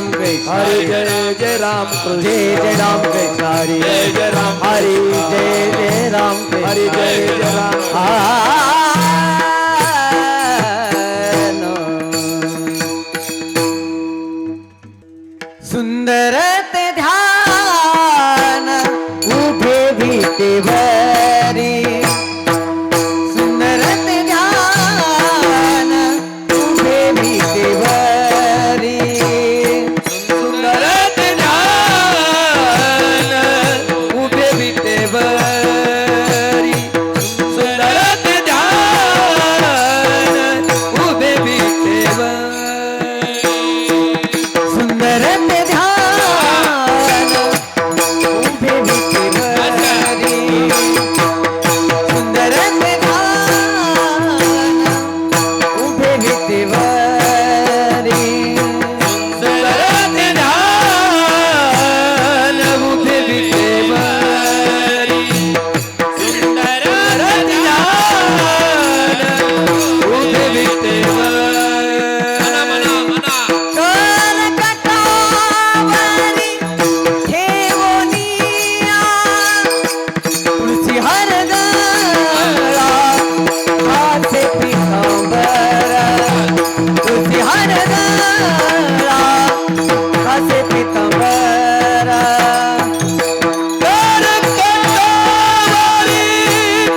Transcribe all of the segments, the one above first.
राम कृष्ण हरी जय जय राम कृष्ण जय राम कृष्ण हरी जय जय राम हरी जय राम कृष्ण हरी जय जय राम सुंदर ते ध्यान उभे विटेवरी सुंदर ते ध्यान उभे विटेवरी सुंदर ध्यान उभे विटेवरी सुंदर ध्यान उभे विटेवरी सुंदर ते ध्यान उभे विटेवरी सुंदर ते ध्यान उभे विटेवरी सुंदर ध्यान उभे विटेवरी सुंदर ध्यान उभे विटेवरी मना कनकटावरी ठेवोनिया तुळशी हरगळा हासे पितांबर तुळशी हरगळा हासे पितांबर कनकटावरी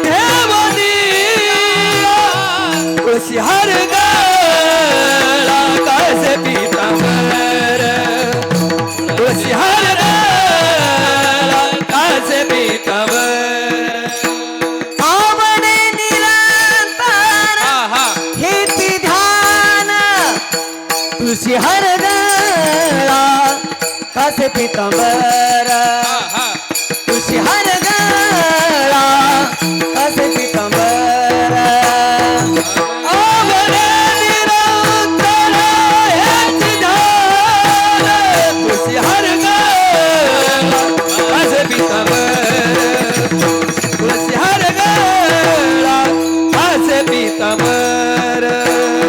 ठेवोनिया तुळशी हरगळा कासे पितांबर तुळशी हरगळा कासे पितांबर आवडे निरंतर आहा हेती ध्यान तुळशी हरगळा कासे पितांबर आहा तुळशी हरगळा कासे पितांबर आवडे निरंतर हेती ध्यान तुळशी हरगळा कासे पितांबर तुळशी हरगळा कासे पितांबर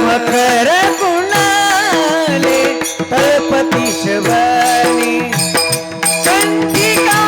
मकर कुणाले तळपती शवनी चंडिका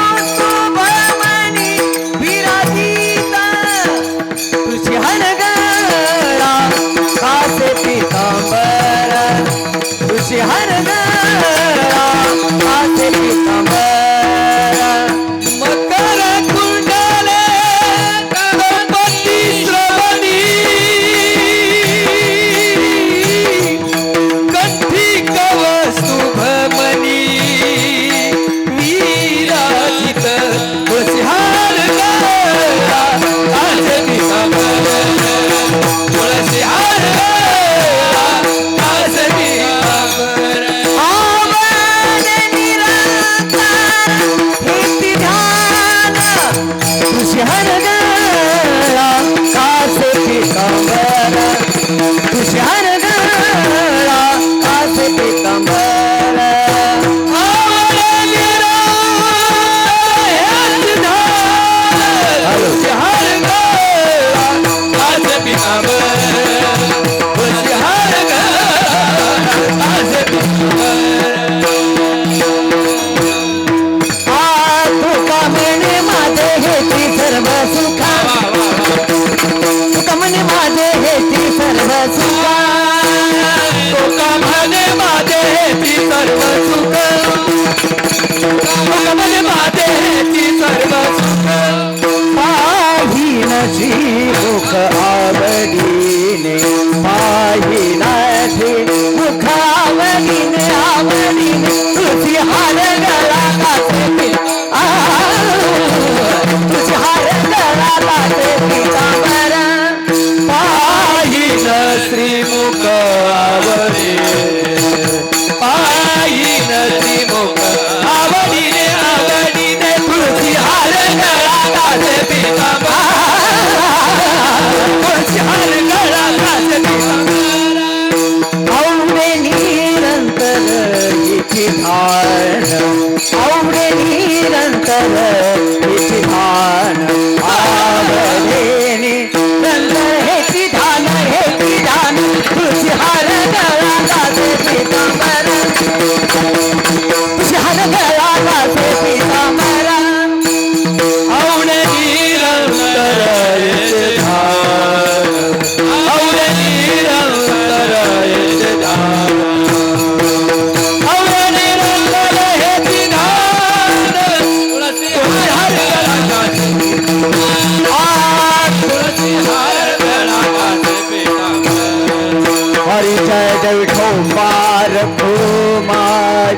जय विठोबा रखुमा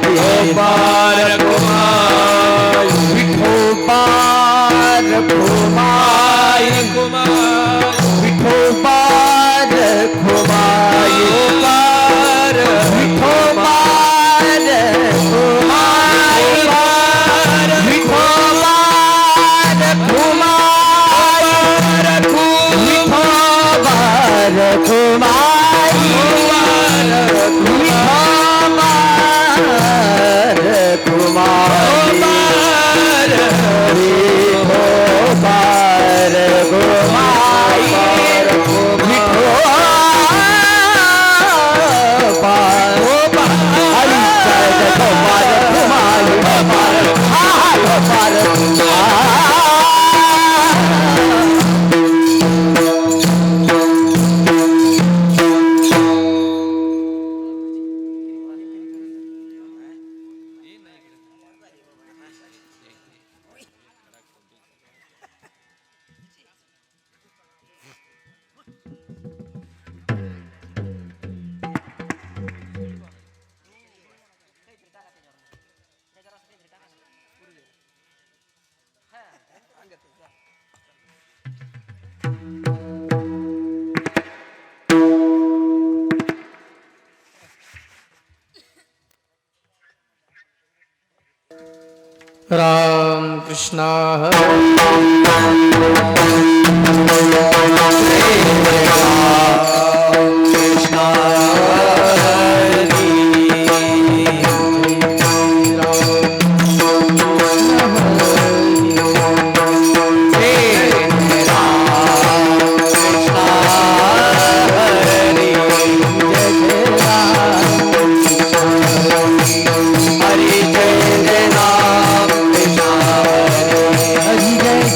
विठोबा रखुमा विठोबा रखुमा रखुमा विठोबा रखुमा विठोबा रखुमा विठोबा रखुमा विठोबा रखुमा राम कृष्ण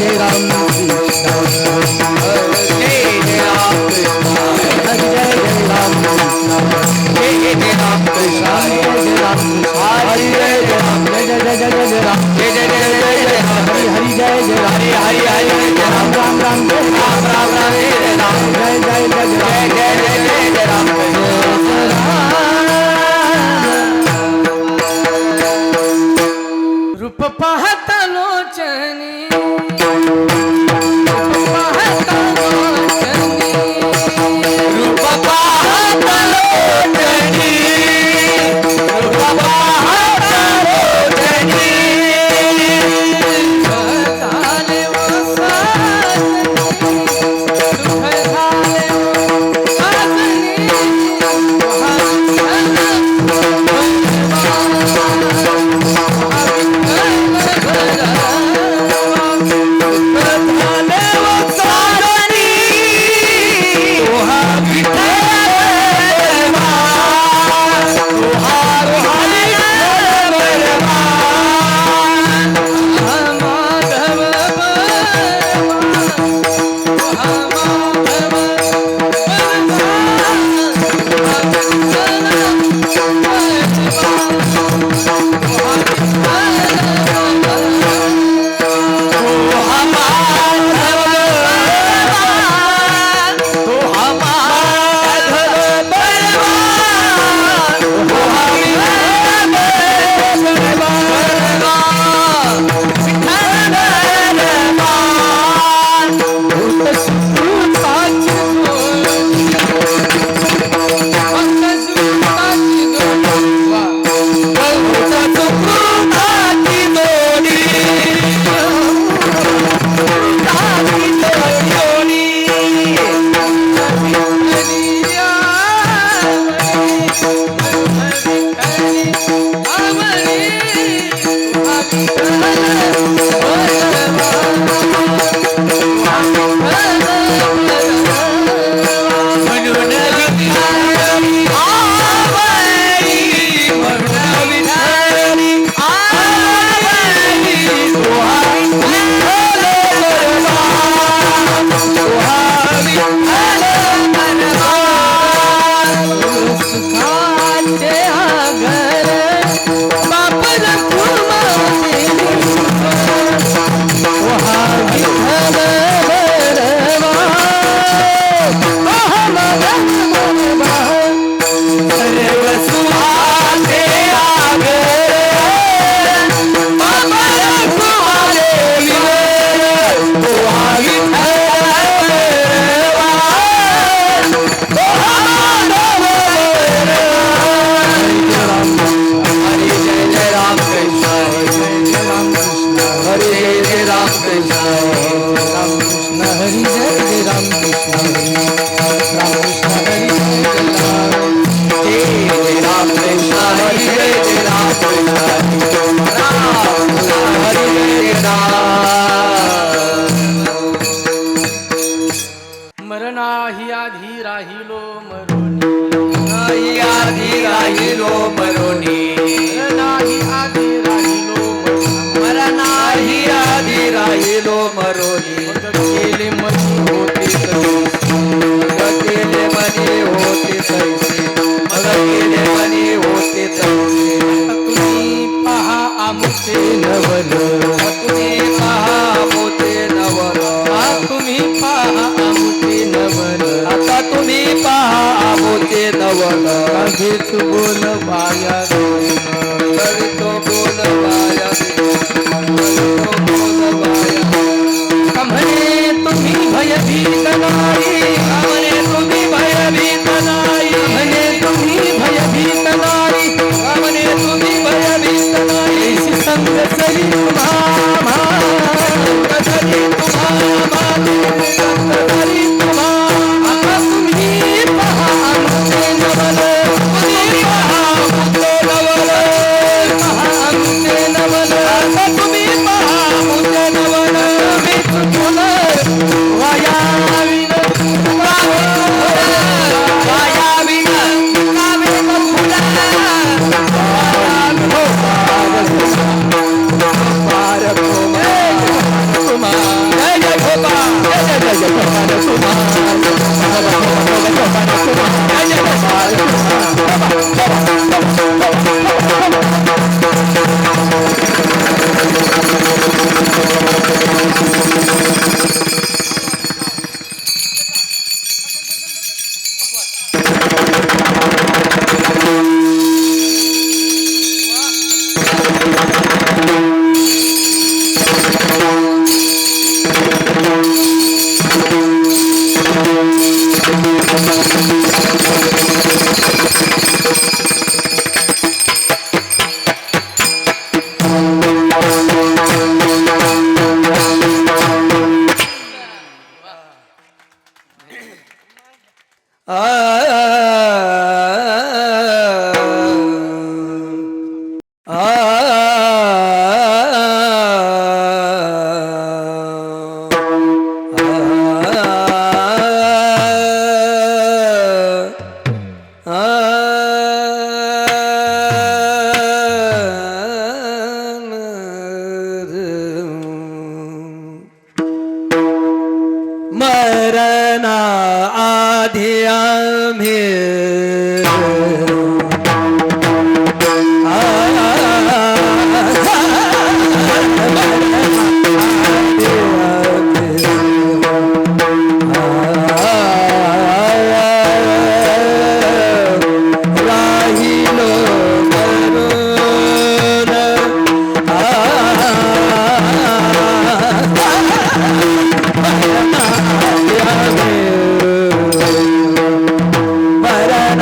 जय राम राहिलो मरोनी नाही आधी राहिलो मरणाही आधी राहिलो मरोनी केले मनी होते तसे. मग केले मनी होते तैसे मग केले मनी होते तैसे तुम्ही पहा आमचे नवल तुम्ही पहा मोते नवल तुम्ही पहा आमचे नवल आता तुम्ही पहा मोते नवल काहीच बोल बाया करीतो बोल बाया करीतो बोल बाया म्हणे तुम्ही भयभीत नाही म्हणे तुम्ही भयभीत नाही म्हणे तुम्ही भयभीत नाही म्हणे तुम्ही भयभीत नाही ऐशी संग सरी तुम्हा कधी तुम्हा तरी तुम्हा आता तुम्ही पहा आमचे नवल तुम्ही पहा मोते नवल पहा आमचे नवल आता तुम्ही पहा मोते नवल मी चुकून वाया विन वाया विण कावे बकुला पार तुम्हा जय जय गोपा जय जय जय जय गोपाल तुम्हा जय जय गोपाल मरणा आधी आम्ही राहिलो मरण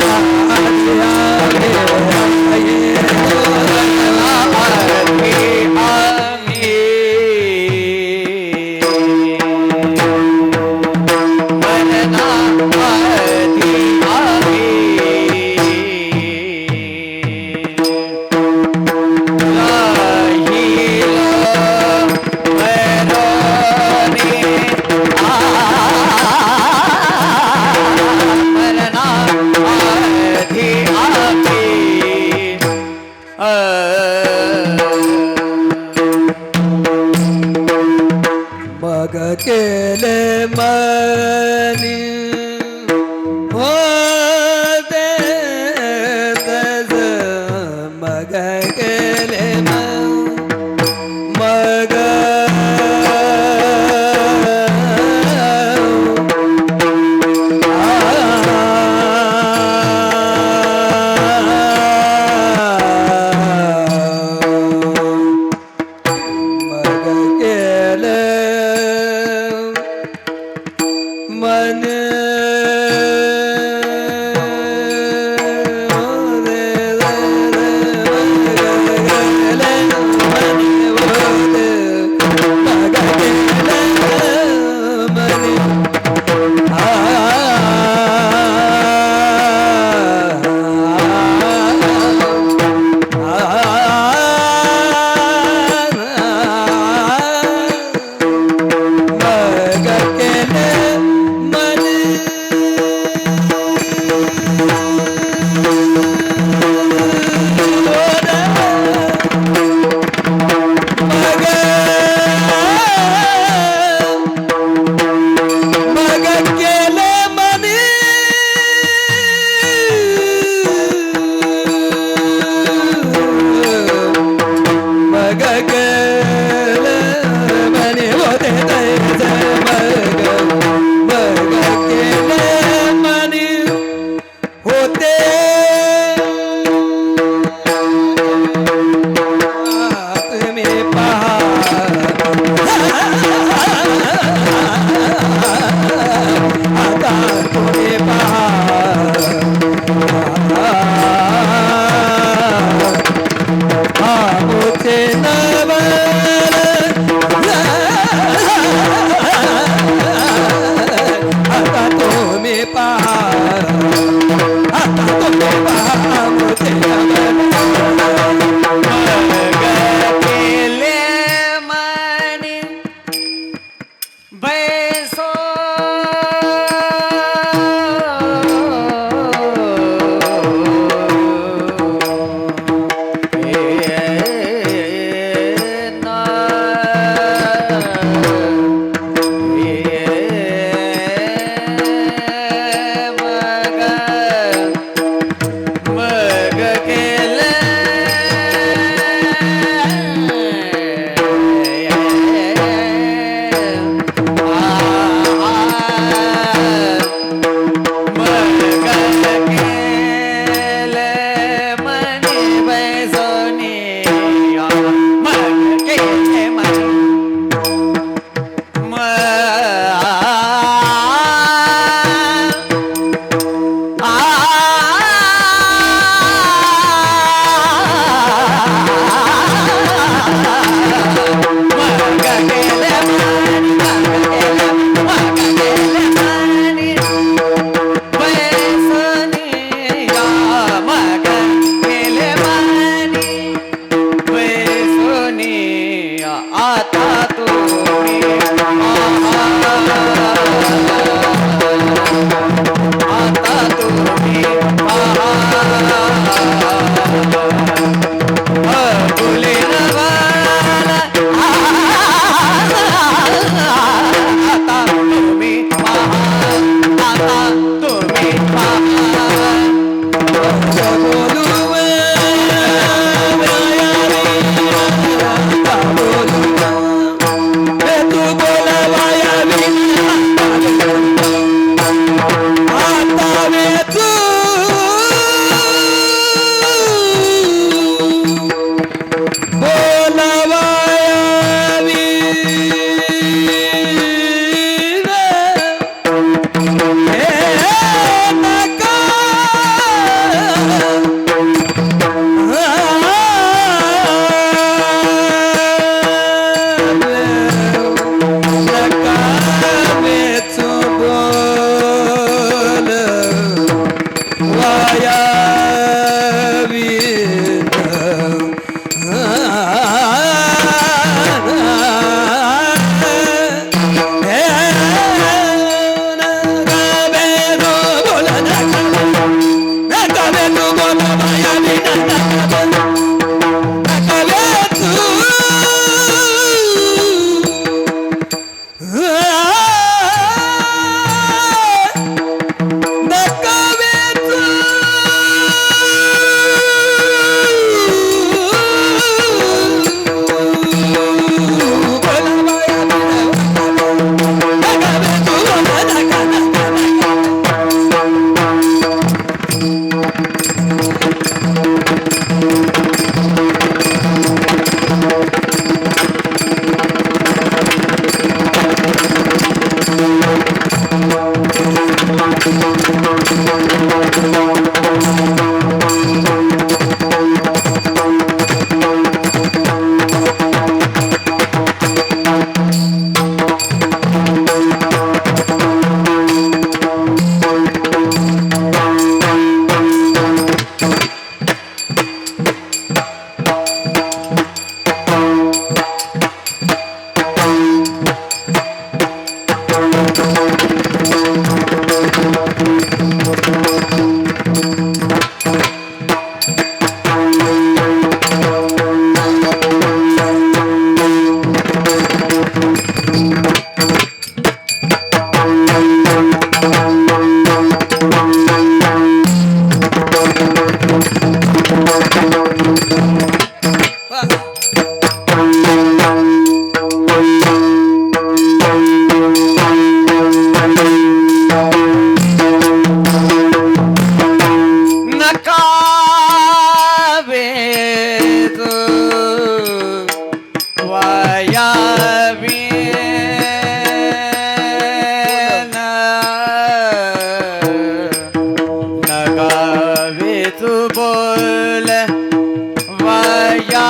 वाया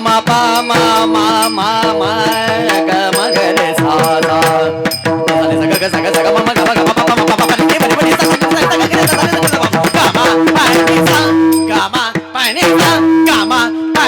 ma pa ma ma ma ma ga ma ga re sa sa sa ga sa ga sa ga ma ma ga ma ga ma pa ma pa pa ni ba ni sa sa sa ga ga sa sa ga ma pa ni sa ga ma pa ni sa ga ma pa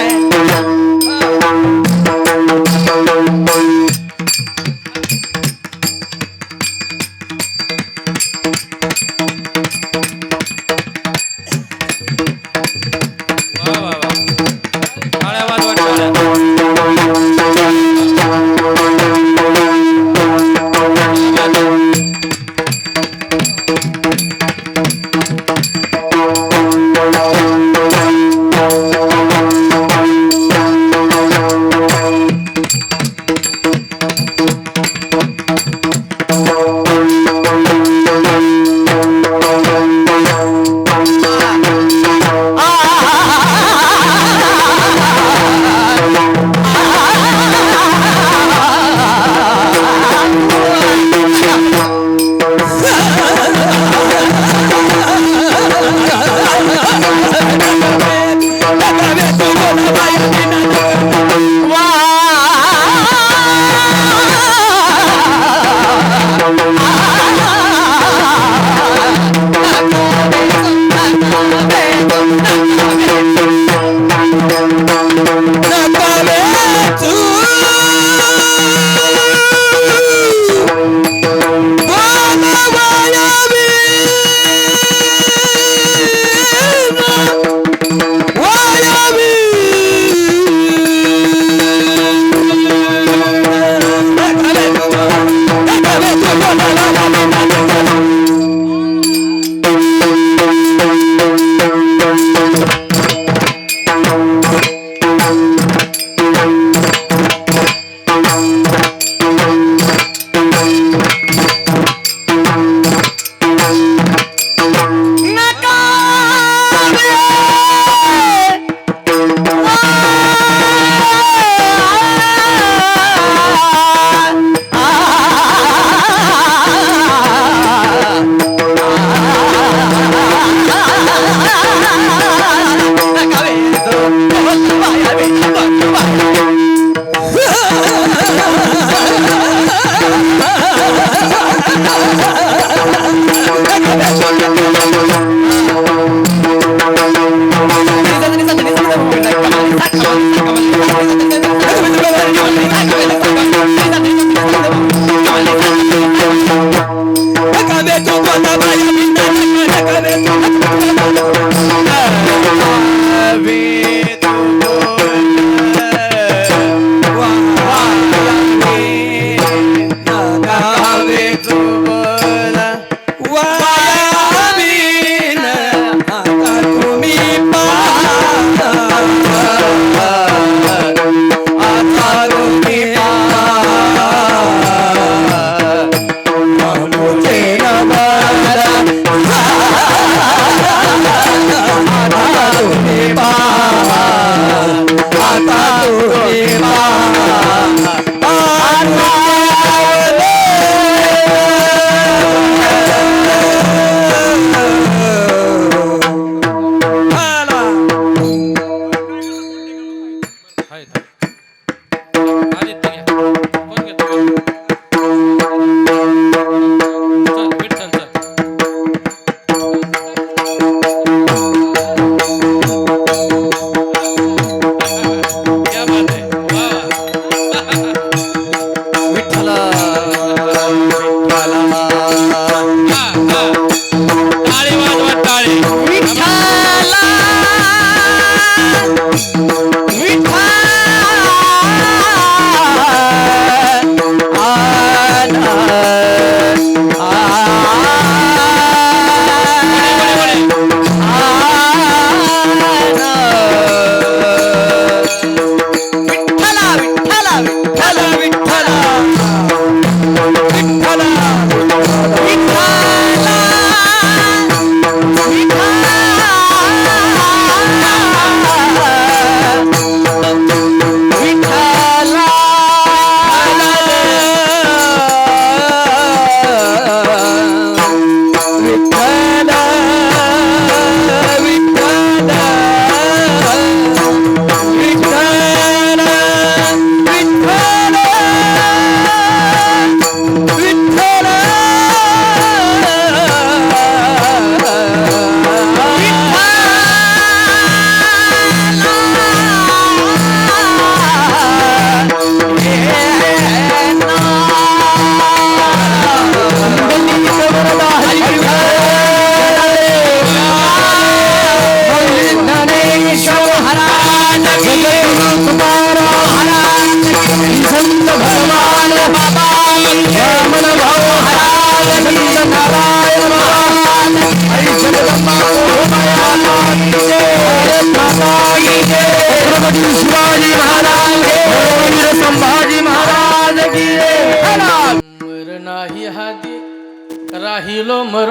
Bye.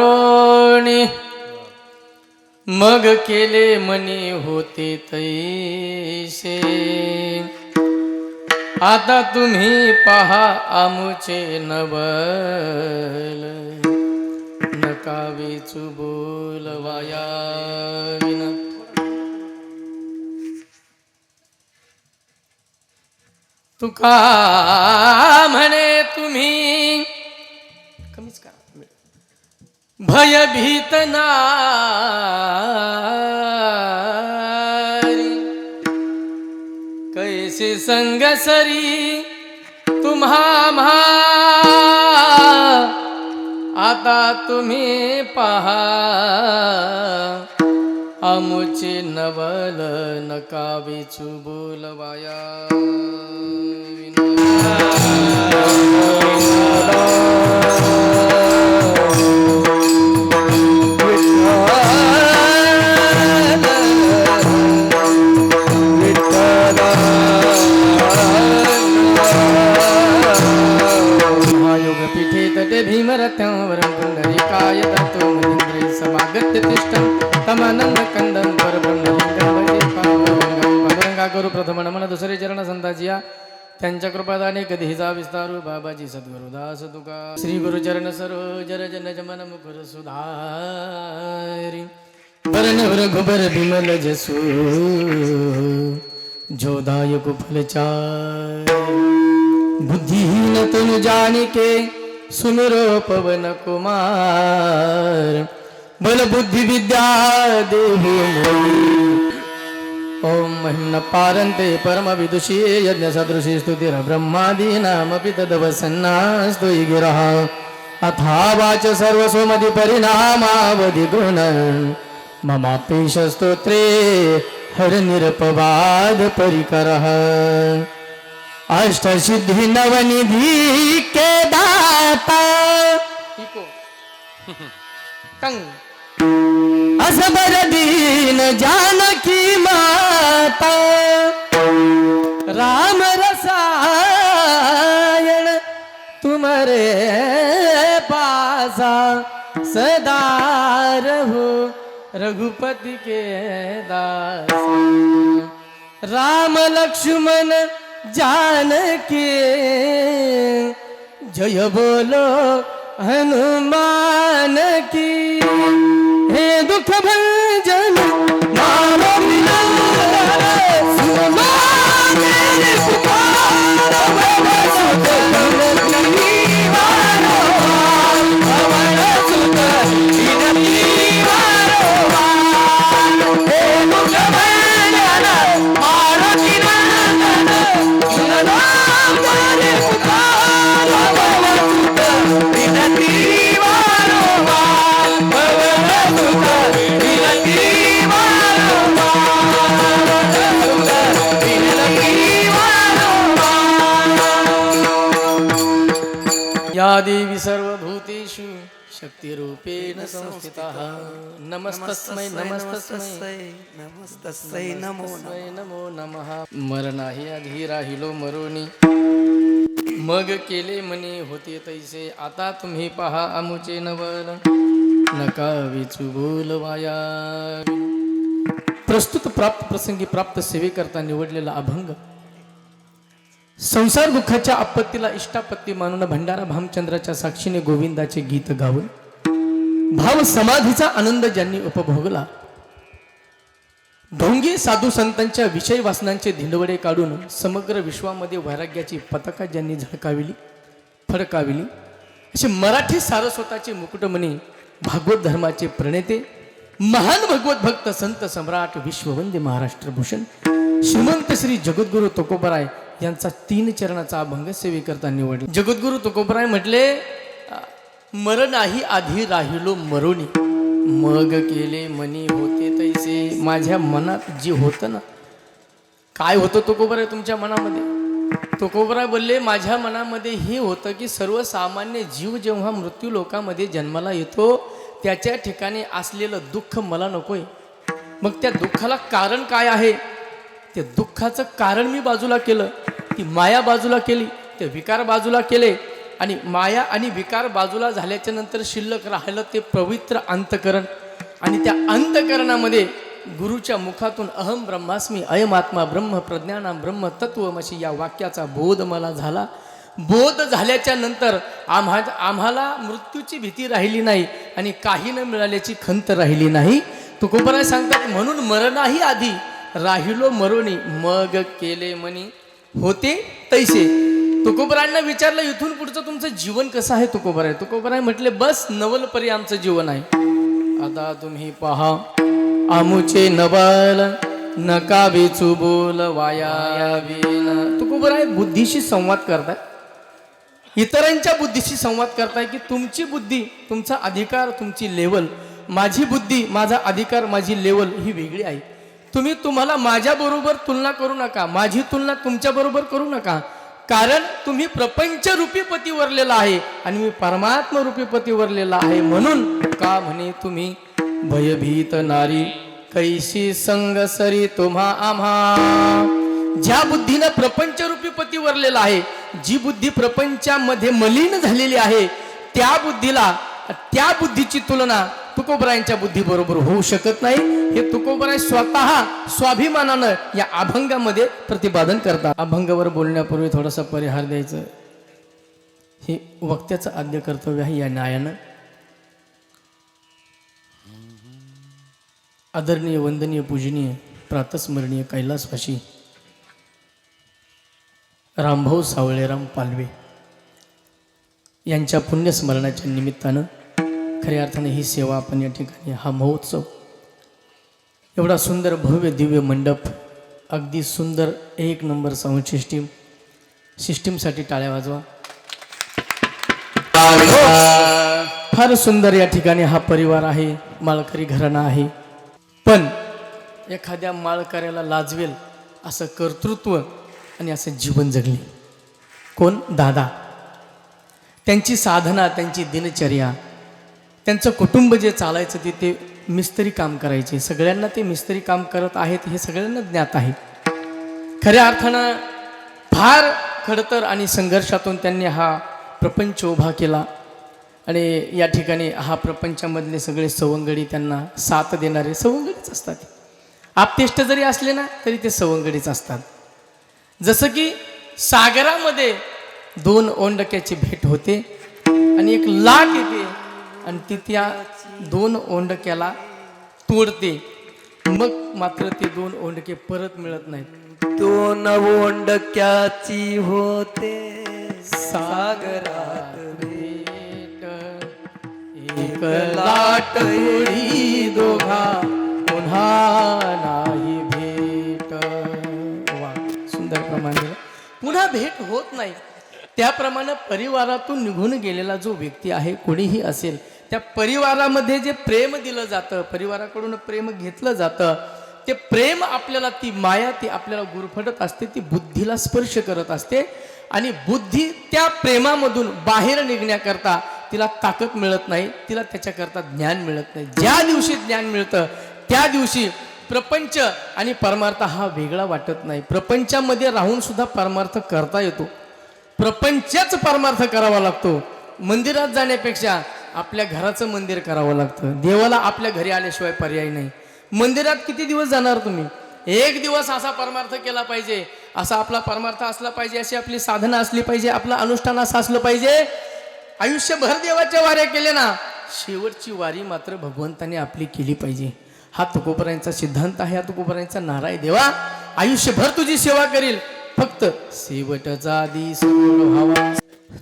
मरोणी मग केले मनी होते तैसे आता तुम्ही पहा आमुचे नवल नका वेचू बोलवाया विना तुका म्हणे तुम्ही कमीच करा भयभीत नारी कैसे संगसरी तुम्हा म्हा आता तुम्ही पहा आमुचे नवल नका वेचू बोलवाया महायोगपीठे तटे भीमरथ्यावरं पुंडरीकाय दत्तो मुनीन्द्रै समागत्य तिष्ठं तमानंद कंदं परब्रह्मलिंगं वन्दे पांडुरंगा गुरु प्रथम नमन दुसरे चरण संताजिया त्यांच्या कृपादाने कधीही जा विस्तारू बाबाजी सद्गुरुदास तुका श्री गुरुचरण सरोजर जन जमन मुकुर सुधारी वरण रघुबर विमल जसू जोदायक फलचार बुद्धिहीन तनु जानिके सुमिरो पवन कुमार बल बुद्धि विद्या देहु मोहि ओम महिम्न पारंते परम विदुषी यज्ञ सदृशी स्तुतिर ब्रह्मादीनामपि तदवसन्नास्तु गिरः अथा वाच सर्वसोमधि परिणामावधि गुण ममापेश स्तोत्रे हर निरपवाद परिकरः अष्टसिद्धि नवनिधि के दाता असबर दीन जानकी माता राम रसायन तुम्हारे पासा सदा रहो रघुपति के दास राम लक्ष्मण जानकी जय बोलो हनुमान की हे दुख भंजन नाम मिलाए सुनो मेरी पुकार सुत बिनती वारो पवन सुत बिनती वारो हे दुख भंजन मारुति नंदन सुनो मेरी पुकार पवन सुत बिनती वारो या देवी सर्वभूतेषु शक्तिरूपेण संस्थितः नमस्तस्मै नमस्तस्मै नमस्तस्यै नमो तस्मै नमो नमः मरणाही आधी राहिलो मरोनी मग केले मनी होते तैसे आता तुम्ही पहा आमुचे नवल नका विचू बोलवाया प्रस्तुत प्राप्त प्रसंगी प्राप्त सेवेकरता निवडलेला अभंग संसार दुःखाच्या आपत्तीला इष्टापत्ती मानून भंडारा भामचंद्राच्या साक्षीने गोविंदाचे गीत गाऊन भाव समाधीचा आनंद ज्यांनी उपभोगला ढोंगी साधू संतांच्या विषय वासनांचे धिंडवडे काढून समग्र विश्वामध्ये वैराग्याची पताका ज्यांनी झळकाविली फडकाविली असे मराठी सारस्वताचे मुकुटमणी भागवत धर्माचे प्रणेते महान भगवत भक्त संत सम्राट विश्ववंद्य महाराष्ट्र भूषण श्रीमंत श्री जगद्गुरु तुकोबराय यांचा 3 चरणाचा अभंग सेवेकरता निवडला. जगद्गुरु तुकोबराय म्हटले मर नाही आधी राहिलो मरोनी मग केले मनी होते तैसे. माझ्या मनात जे होतं ना, काय होतं तुकोबराय तुमच्या मनामध्ये? तुकोबराय बोलले माझ्या मनामध्ये हे होतं की सर्वसामान्य जीव जेव्हा मृत्यू लोकामध्ये जन्माला येतो त्याच्या ठिकाणी असलेलं दुःख मला नकोय. मग त्या दुःखाला कारण काय आहे? ते दुःखाचं कारण मी बाजूला केलं, ती माया बाजूला केली, ते विकार बाजूला केले आणि माया आणि विकार बाजूला झाल्याच्या नंतर शिल्लक राहिलं ते पवित्र अंतकरण. आणि त्या अंतकरणामध्ये गुरुच्या मुखातून अहम ब्रह्मास्मी अयम आत्मा ब्रह्म प्रज्ञानाम ब्रह्म तत्वमशी या वाक्याचा बोध मला झाला. बोध झाल्याच्या नंतर आम्हाला मृत्यूची भीती राहिली नाही आणि काही न मिळाल्याची खंत राहिली नाही. तुकोबराय सांगतात म्हणून मरणाही आधी राहिलो मरोनी मग केले मनी होते तैसे. तुकोबरायांना विचारलं इथून पुढचं तुमचं जीवन कसं आहे तुकोबराय. तुकोबराय म्हटले बस नवलपरी आमचं जीवन आहे. आता तुम्ही पहा आमुचे नवल नका वेचू बोल वाया विन. तुकोबराय बुद्धीशी संवाद करताय, इतरांच्या बुद्धीशी संवाद करताय की तुमची बुद्धी तुमचा अधिकार तुमची लेवल, माझी बुद्धी माझा अधिकार माझी लेवल ही वेगळी आहे. तुम्हाला माझ्याबरोबर तुलना करू नका, माझी तुलना तुमच्याबरोबर करू नका. कारण तुम्ही प्रपंच रूपी पती वरलेला आहे आणि मी परमात्मा रूपी पती वरलेला आहे. म्हणून का म्हणे तुम्ही भयभीत नारी कैशी संग सरी तुम्हा आम्हा. ज्या बुद्धीनं प्रपंच रूपी पती वरलेला आहे, जी बुद्धी प्रपंचामध्ये मलिन झालेली आहे, त्या बुद्धीची तुलना तुकोबरायांच्या बुद्धीबरोबर होऊ शकत नाही. हे तुकोबराय स्वतः स्वाभिमानानं या अभंगामध्ये प्रतिपादन करतात. अभंगावर बोलण्यापूर्वी थोडासा परिहार द्यायचं हे वक्त्याचं आद्य कर्तव्य आहे. या न्यायानं आदरणीय वंदनीय पूजनीय प्रातस्मरणीय कैलासवासी रामभाऊ सावळेराम पालवे यांच्या पुण्यस्मरणाच्या निमित्तानं खऱ्या अर्थाने ही सेवा आपण या ठिकाणी, हा महोत्सव, एवढा सुंदर भव्य दिव्य मंडप, अगदी सुंदर एक नंबर साऊंड सिस्टीमसाठी टाळ्या वाजवा. फार सुंदर या ठिकाणी हा परिवार आहे, माळकरी घराणा आहे. पण एखाद्या माळकऱ्याला लाजवेल असं कर्तृत्व आणि असं जीवन जगले कोण? दादा. त्यांची साधना, त्यांची दिनचर्या, त्यांचं कुटुंब जे चालायचं ते मिस्त्री काम करायचे. सगळ्यांना ते मिस्त्री काम करत आहेत हे सगळ्यांना ज्ञात आहे. खऱ्या अर्थानं फार खडतर आणि संघर्षातून त्यांनी हा प्रपंच उभा केला. आणि या ठिकाणी हा प्रपंचामधले सगळे सवंगडी त्यांना साथ देणारे सवंगडीच असतात. आपतेष्ट जरी असले ना तरी ते सवंगडीच असतात. जसं की सागरामध्ये दोन ओंडक्याची भेट होते आणि एक लाट येते आणि ती त्या दोन ओंडक्याला तोडते, मग मात्र ते दोन ओंडके परत मिळत नाहीत. दोन ओंडक्याची होते सागरात भेट, एक लाट उडी दोघा पुन्हा नाही भेट. वा, सुंदर प्रमाणे पुन्हा भेट होत नाही. त्याप्रमाणे परिवारातून निघून गेलेला जो व्यक्ती आहे, कोणीही असेल, त्या परिवारामध्ये जे प्रेम दिलं जातं, परिवाराकडून प्रेम घेतलं जातं, ते प्रेम आपल्याला, ती माया ती आपल्याला गुरफटत असते, ती बुद्धीला स्पर्श करत असते. आणि बुद्धी त्या प्रेमामधून बाहेर निघण्याकरता तिला ताकद मिळत नाही, तिला त्याच्याकरता ज्ञान मिळत नाही. ज्या दिवशी ज्ञान मिळतं त्या दिवशी प्रपंच आणि परमार्थ हा वेगळा वाटत नाही. प्रपंचामध्ये राहून सुद्धा परमार्थ करता येतो. प्रपंचच परमार्थ करावा लागतो. मंदिरात जाण्यापेक्षा आपल्या घराचं मंदिर करावं लागतं. देवाला आपल्या घरी आल्याशिवाय पर्याय नाही. मंदिरात किती दिवस जाणार तुम्ही? एक दिवस असा परमार्थ केला पाहिजे, असा आपला परमार्थ असला पाहिजे, अशी आपली साधना असली पाहिजे, आपलं अनुष्ठान असं असलं पाहिजे. आयुष्यभर देवाच्या वाऱ्या केल्या ना, शेवटची वारी मात्र भगवंताने आपली केली पाहिजे. हा तुकोबरायांचा सिद्धांत आहे, हा तुकोबरायांचा नारा आहे. देवा आयुष्यभर तुझी सेवा करील, फक्त शेवटचा दिस गोड व्हावा.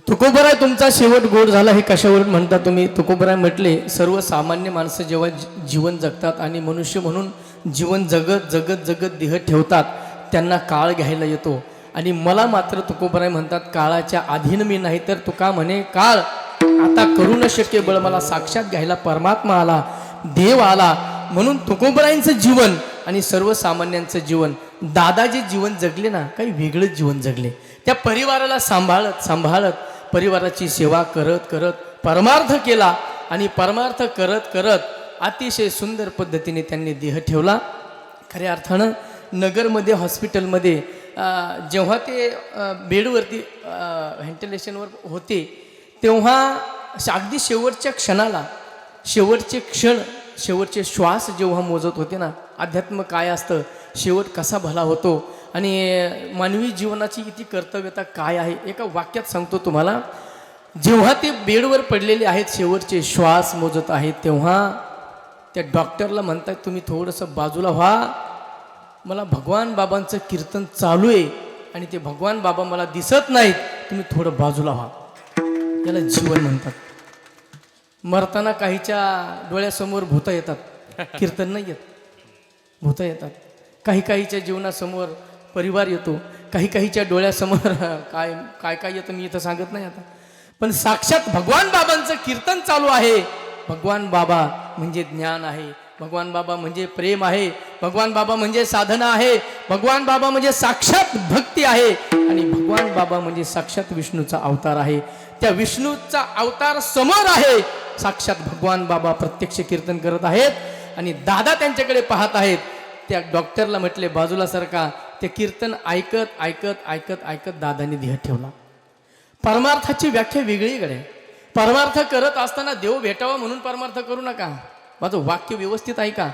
तुकोबराय तुमचा शेवट गोड झाला हे कशावरून म्हणता तुम्ही? तुकोबराय म्हटले, सर्वसामान्य माणसं जेव्हा जीवन जगतात आणि मनुष्य म्हणून जीवन जगत जगत जगत देह ठेवतात, त्यांना काळ घ्यायला येतो. आणि मला मात्र तुकोबराय म्हणतात, काळाच्या अधीन मी नाही. तर तुका म्हणे, काळ आता करू न शक्य बळ, मला साक्षात घ्यायला परमात्मा आला, देव आला. म्हणून तुकोबरायांचं जीवन आणि सर्वसामान्यांचं जीवन, दादा जे जीवन जगले ना, काही वेगळंच जीवन जगले. त्या परिवाराला सांभाळत परिवाराची सेवा करत करत परमार्थ केला. आणि परमार्थ करत करत अतिशय सुंदर पद्धतीने त्यांनी देह ठेवला. खऱ्या अर्थानं नगरमध्ये हॉस्पिटलमध्ये जेव्हा ते बेडवरती व्हेंटिलेशनवर होते, तेव्हा अगदी शेवटच्या क्षणाला शेवटचे क्षण शेवटचे श्वास जेव्हा मोजत होते ना, अध्यात्म काय असतं, शेवट कसा भला होतो आणि मानवी जीवनाची किती कर्तव्यता काय आहे, एका वाक्यात सांगतो तुम्हाला. जेव्हा ते बेडवर पडलेले आहेत, शेवटचे श्वास मोजत आहेत, तेव्हा त्या डॉक्टरला म्हणतात तुम्ही थोडंसं बाजूला व्हा, मला भगवान बाबांचं कीर्तन चालू आहे आणि ते भगवान बाबा मला दिसत नाहीत, तुम्ही थोडं बाजूला व्हा. त्याला जीवन म्हणतात. मरताना काहीच्या डोळ्यासमोर भूतं येतात, कीर्तन नाही येत, भूतं येतात. काही काहीच्या जीवनासमोर परिवार येतो, काही काहीच्या डोळ्यासमोर काय काय काय येतं मी इथं सांगत नाही आता. पण साक्षात भगवान बाबांचं कीर्तन चालू आहे. भगवान बाबा म्हणजे ज्ञान आहे, भगवान बाबा म्हणजे प्रेम आहे, भगवान बाबा म्हणजे साधना आहे, भगवान बाबा म्हणजे साक्षात भक्ती आहे आणि भगवान बाबा म्हणजे साक्षात विष्णूचा अवतार आहे. त्या विष्णूचा अवतार समोर आहे, साक्षात भगवान बाबा प्रत्यक्ष कीर्तन करत आहेत आणि दादा त्यांच्याकडे पाहत आहेत. त्या डॉक्टरला म्हटले बाजूला सरका. ते कीर्तन ऐकत ऐकत ऐकत ऐकत दादांनी ध्येय ठेवला. परमार्थाची व्याख्या वेगळीकडे. परमार्थ करत असताना देव भेटावा म्हणून परमार्थ करू नका. माझं वाक्य व्यवस्थित ऐका.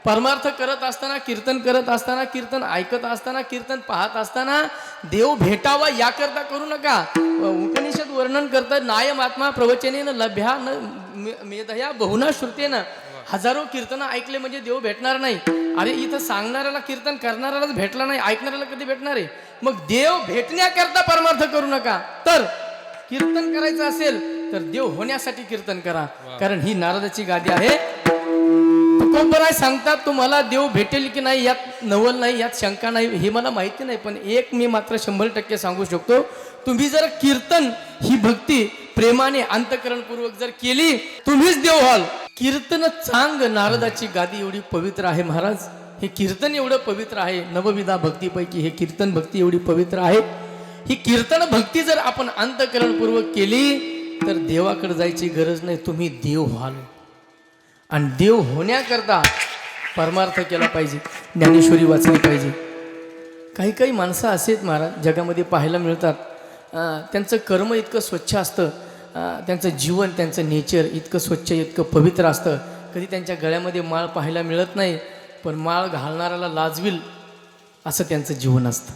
परमार्थ करत असताना, कीर्तन करत असताना, कीर्तन ऐकत असताना, कीर्तन पाहत असताना देव भेटावा याकरता करू नका. उपनिषद वर्णन करतात नायम आत्मा प्रवचनेन लभ्या न मेधया बहुना श्रुतेन. हजारो कीर्तन ऐकले म्हणजे देव भेटणार नाही. अरे इथं सांगणाऱ्याला कीर्तन करणाऱ्यालाच भेटला नाही, ऐकणाऱ्याला कधी भेटणार आहे? मग देव भेटण्याकरता परमार्थ करू नका. तर कीर्तन करायचं असेल तर देव होण्यासाठी कीर्तन करा. कारण ही नारदाची गादी आहे. तुकोबराय सांगतात तुम्हाला देव भेटेल की नाही यात नवल नाही, यात शंका नाही, हे मला माहिती नाही. पण एक मी मात्र 100% सांगू शकतो, तुम्ही जर कीर्तन ही भक्ती प्रेमाने अंतकरणपूर्वक जर केली, तुम्हीच देव व्हाल. कीर्तन चांग नारदाची गादी एवढी पवित्र आहे महाराज. हे कीर्तन एवढं पवित्र आहे. नवविधा भक्तीपैकी हे कीर्तन भक्ती एवढी पवित्र आहे. ही कीर्तन भक्ती जर आपण अंतकरणपूर्वक केली तर देवाकडे जायची गरज नाही, तुम्ही देव व्हाल. आणि देव होण्याकरता परमार्थ केला पाहिजे, ज्ञानेश्वरी वाचली पाहिजे. काही काही माणसं असेच महाराज जगामध्ये पाहायला मिळतात. त्यांचं कर्म इतकं स्वच्छ असतं, त्यांचं जीवन, त्यांचं नेचर इतकं स्वच्छ, इतकं पवित्र असतं. कधी त्यांच्या गळ्यामध्ये माळ पाहायला मिळत नाही, पण माळ घालणाऱ्याला लाजवील असं त्यांचं जीवन असतं.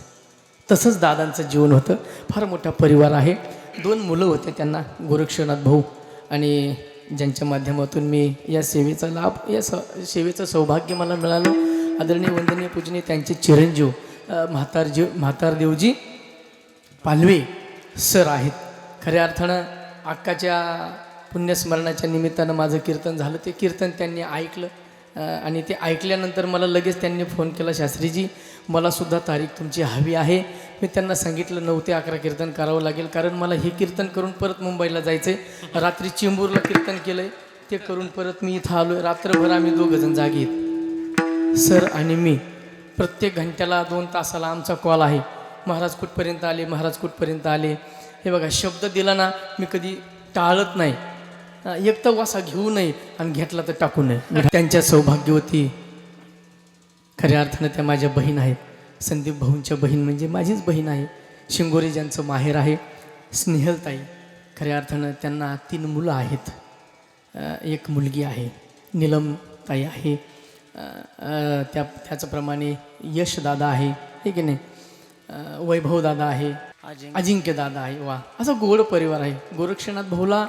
तसंच दादांचं जीवन होतं. फार मोठा परिवार आहे. 2 मुलं होते त्यांना, गोरक्षनाथ भाऊ, आणि ज्यांच्या माध्यमातून मी या सेवेचा लाभ, या सेवेचं सौभाग्य मला मिळालं. आदरणीय वंदनीय पूजनीय त्यांचे चिरंजीव म्हातारदेवजी पालवे सर आहेत. खऱ्या अर्थानं अक्काच्या पुण्यस्मरणाच्या निमित्तानं माझं कीर्तन झालं. ते कीर्तन त्यांनी ऐकलं आणि ते ऐकल्यानंतर मला लगेच त्यांनी फोन केला, शास्त्रीजी मलासुद्धा तारीख तुमची हवी आहे. मी त्यांना सांगितलं 9 ते 11 कीर्तन करावं लागेल, कारण मला हे कीर्तन करून परत मुंबईला जायचं आहे. रात्री चेंबूरला कीर्तन केलं आहे, ते करून परत मी इथं आलो आहे. रात्रभर आम्ही 2 जण जागे आहेत, सर आणि मी. प्रत्येक घंट्याला 2 तासाला आमचा कॉल आहे. महाराज कुठपर्यंत आले, महाराज कुठपर्यंत आले. हे बघा, शब्द दिला ना मी कधी टाळत नाही. एक तर वासा घेऊ नये आणि घेतला तर टाकू नये. त्यांच्या सौभाग्यवती खऱ्या अर्थानं त्या माझ्या बहीण आहेत. संदीप भाऊंच्या बहीण म्हणजे माझीच बहीण आहे. शिंगोरी ज्यांचं माहेर आहे, स्नेहलताई. खऱ्या अर्थानं त्यांना 3 मुलं आहेत. एक मुलगी आहे, नीलमताई आहे. त्याचप्रमाणे यश दादा आहे, हे की नाही, वैभव दादा आहे, अजिंक्य दादा आहे. वा, असा गोड परिवार आहे. गोरक्षनाथ भाऊला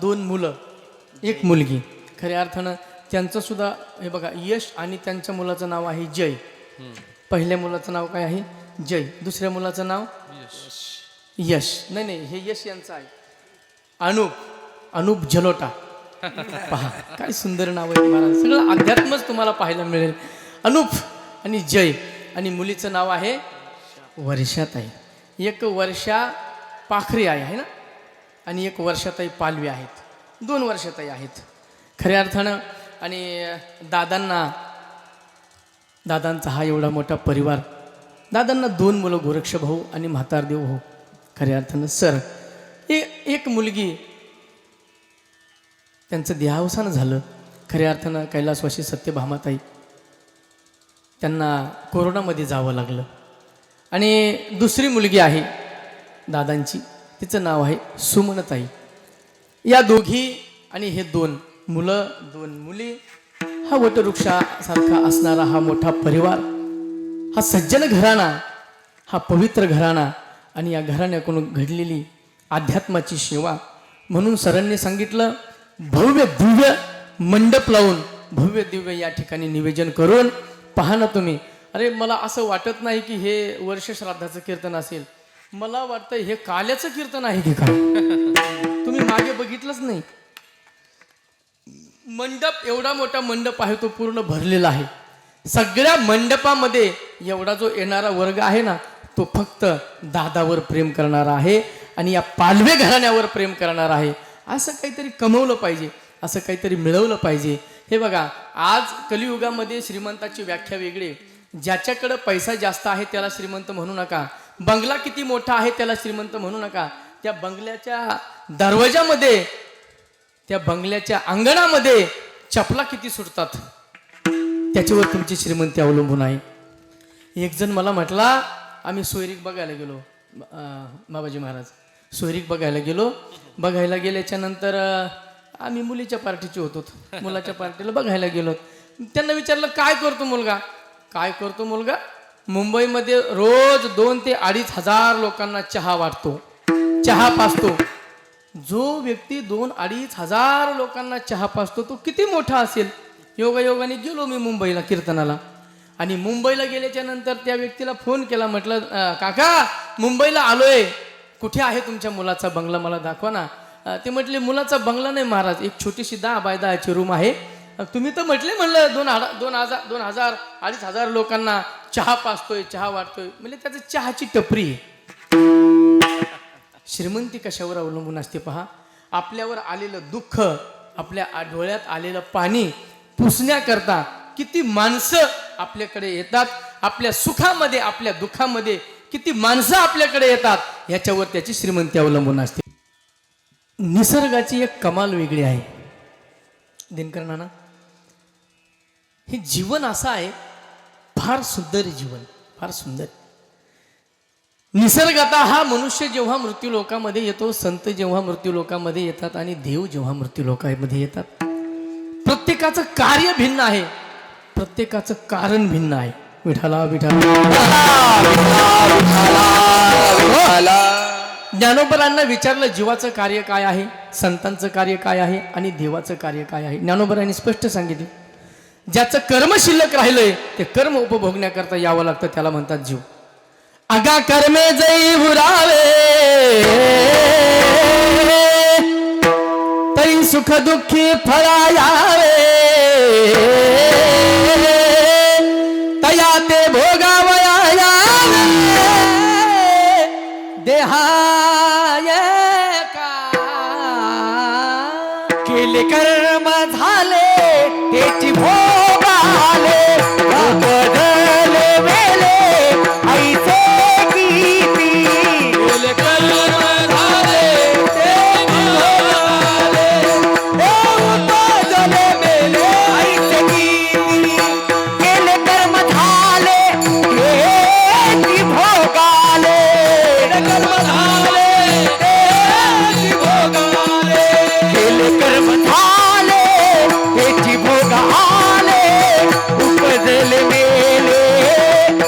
2 मुलं, 1 मुलगी. खऱ्या अर्थानं त्यांचंसुद्धा हे बघा, यश आणि त्यांच्या मुलाचं नाव आहे जय. पहिल्या मुलाचं नाव काय आहे? जय. दुसऱ्या मुलाचं नाव यश. नाही, हे यश यांचं आहे. अनुप झलोटा. पहा काय सुंदर नाव आहे महाराज. सगळं अध्यात्मच तुम्हाला पाहायला मिळेल. अनुप आणि जय. आणि मुलीचं नाव आहे वर्षाताई. 1 वर्षा पाखरे आहे ना, आणि 1 वर्षाताई पालवी आहेत. 2 वर्षाताई आहेत खऱ्या अर्थानं. आणि दादांचा हा एवढा मोठा परिवार. दादांना 2 मुलं, गोरक्ष भाऊ आणि म्हातारदेव भाऊ. खऱ्या अर्थानं सर, एक मुलगी, त्यांचं देहावसान झालं. खऱ्या अर्थानं कैलासवासी सत्यभामाताई, त्यांना कोरोनामध्ये जावं लागलं. आणि दुसरी मुलगी आहे दादांची, तिचं नाव आहे सुमनताई. या दोघी आणि हे 2 मुलं 2 मुली, हा वटवृक्षासारखा असणारा हा मोठा परिवार, हा सज्जन घराणा, हा पवित्र घराणा आणि या घराण्याकडून घडलेली अध्यात्माची सेवा. म्हणून सरांनी सांगितलं भव्य दिव्य मंडप लावून भव्य दिव्य या ठिकाणी निवेदन करून पहा ना तुम्ही. अरे मला असं वाटत नाही की हे वर्ष श्राद्धाचं कीर्तन असेल, मला वाटतं हे काल्याचं कीर्तन आहे की काय. तुम्ही मागे बघितलंच नाही. मंडप एवढा मोठा मंडप आहे, तो पूर्ण भरलेला आहे. सगळ्या मंडपामध्ये एवढा जो येणारा वर्ग आहे ना, तो फक्त दादावर प्रेम करणारा आहे आणि या पालवे घराण्यावर प्रेम करणारा आहे. असं काहीतरी कमवलं पाहिजे, असं काहीतरी मिळवलं पाहिजे. हे बघा, आज कलियुगामध्ये श्रीमंताची व्याख्या वेगळी. ज्याच्याकडं पैसा जास्त आहे त्याला श्रीमंत म्हणू नका, बंगला किती मोठा आहे त्याला श्रीमंत म्हणू नका. त्या बंगल्याच्या दरवाजामध्ये, त्या बंगल्याच्या अंगणामध्ये चपला किती सुटतात त्याच्यावर तुमची श्रीमंती अवलंबून आहे. एक जण मला म्हटला, आम्ही सोयरीक बघायला गेलो, बाबाजी महाराज सोयरीक बघायला गेल्याच्या नंतर आम्ही मुलीच्या पार्टीचे होतो, मुलाच्या पार्टीला बघायला गेलो. त्यांना विचारलं काय करतो मुलगा. मुंबईमध्ये रोज 2 ते 2.5 हजार लोकांना चहा वाटतो, चहा पाजतो. जो व्यक्ती 2-2.5 हजार लोकांना चहा पाजतो तो किती मोठा असेल. योगायोगाने गेलो मी मुंबईला कीर्तनाला, आणि मुंबईला गेल्याच्या नंतर त्या व्यक्तीला फोन केला, म्हटलं काका मुंबईला आलोय, कुठे आहे तुमच्या मुलाचा बंगला, मला दाखवा ना. ते म्हटले मुलाचा बंगला नाही महाराज, एक छोटीशी 10 बाय 10ची रूम आहे. तुम्ही तर म्हणलं 2,000-2,500 हजार लोकांना चहा पाजतोय, चहा वाटतोय. म्हणजे त्याचं चहाची टपरी आहे. श्रीमंती कशावर अवलंबून असते पहा. आपल्यावर आलेलं दुःख, आपल्या डोळ्यात आलेलं पाणी पुसण्याकरता किती माणसं आपल्याकडे येतात. आपल्या सुखामध्ये, आपल्या दुःखामध्ये किती माणसं आपल्याकडे येतात, ह्याच्यावर त्याची श्रीमंती अवलंबून असते. निसर्गाची एक कमाल वेगळी आहे दिनकर नाना. हे जीवन असं आहे, फार सुंदर जीवन, फार सुंदर. निसर्गात हा मनुष्य जेव्हा मृत्यू लोकामध्ये येतो, संत जेव्हा मृत्यू लोकामध्ये येतात आणि देव जेव्हा मृत्यू लोकामध्ये येतात, प्रत्येकाचं कार्य भिन्न आहे, प्रत्येकाचं कारण भिन्न आहे. विठाला ज्ञानोबरांना विचारलं जीवाचं कार्य काय आहे, संतांचं कार्य काय आहे आणि देवाचं कार्य काय आहे. ज्ञानोबरांनी स्पष्ट सांगितलं, ज्याचं कर्म शिल्लक राहिलंय ते कर्म उपभोगण्याकरता यावं लागतं, त्याला म्हणतात जीव. अगा कर्मे जई हुरावे तरी सुख दुःखी फळा यावे, तया ते भोगावया यावे देहाय का. केले कर्म झाले त्याची भोग आले, बदले वेले ऐसे किती. केले कर्म झाले ते भोग आले, बदले वेले ऐसे किती. केले कर्म झाले त्याची भोग आले, कर्म झाले त्याची भोग आले. केले कर्म झाले त्याची भोग आले, उपजले मेले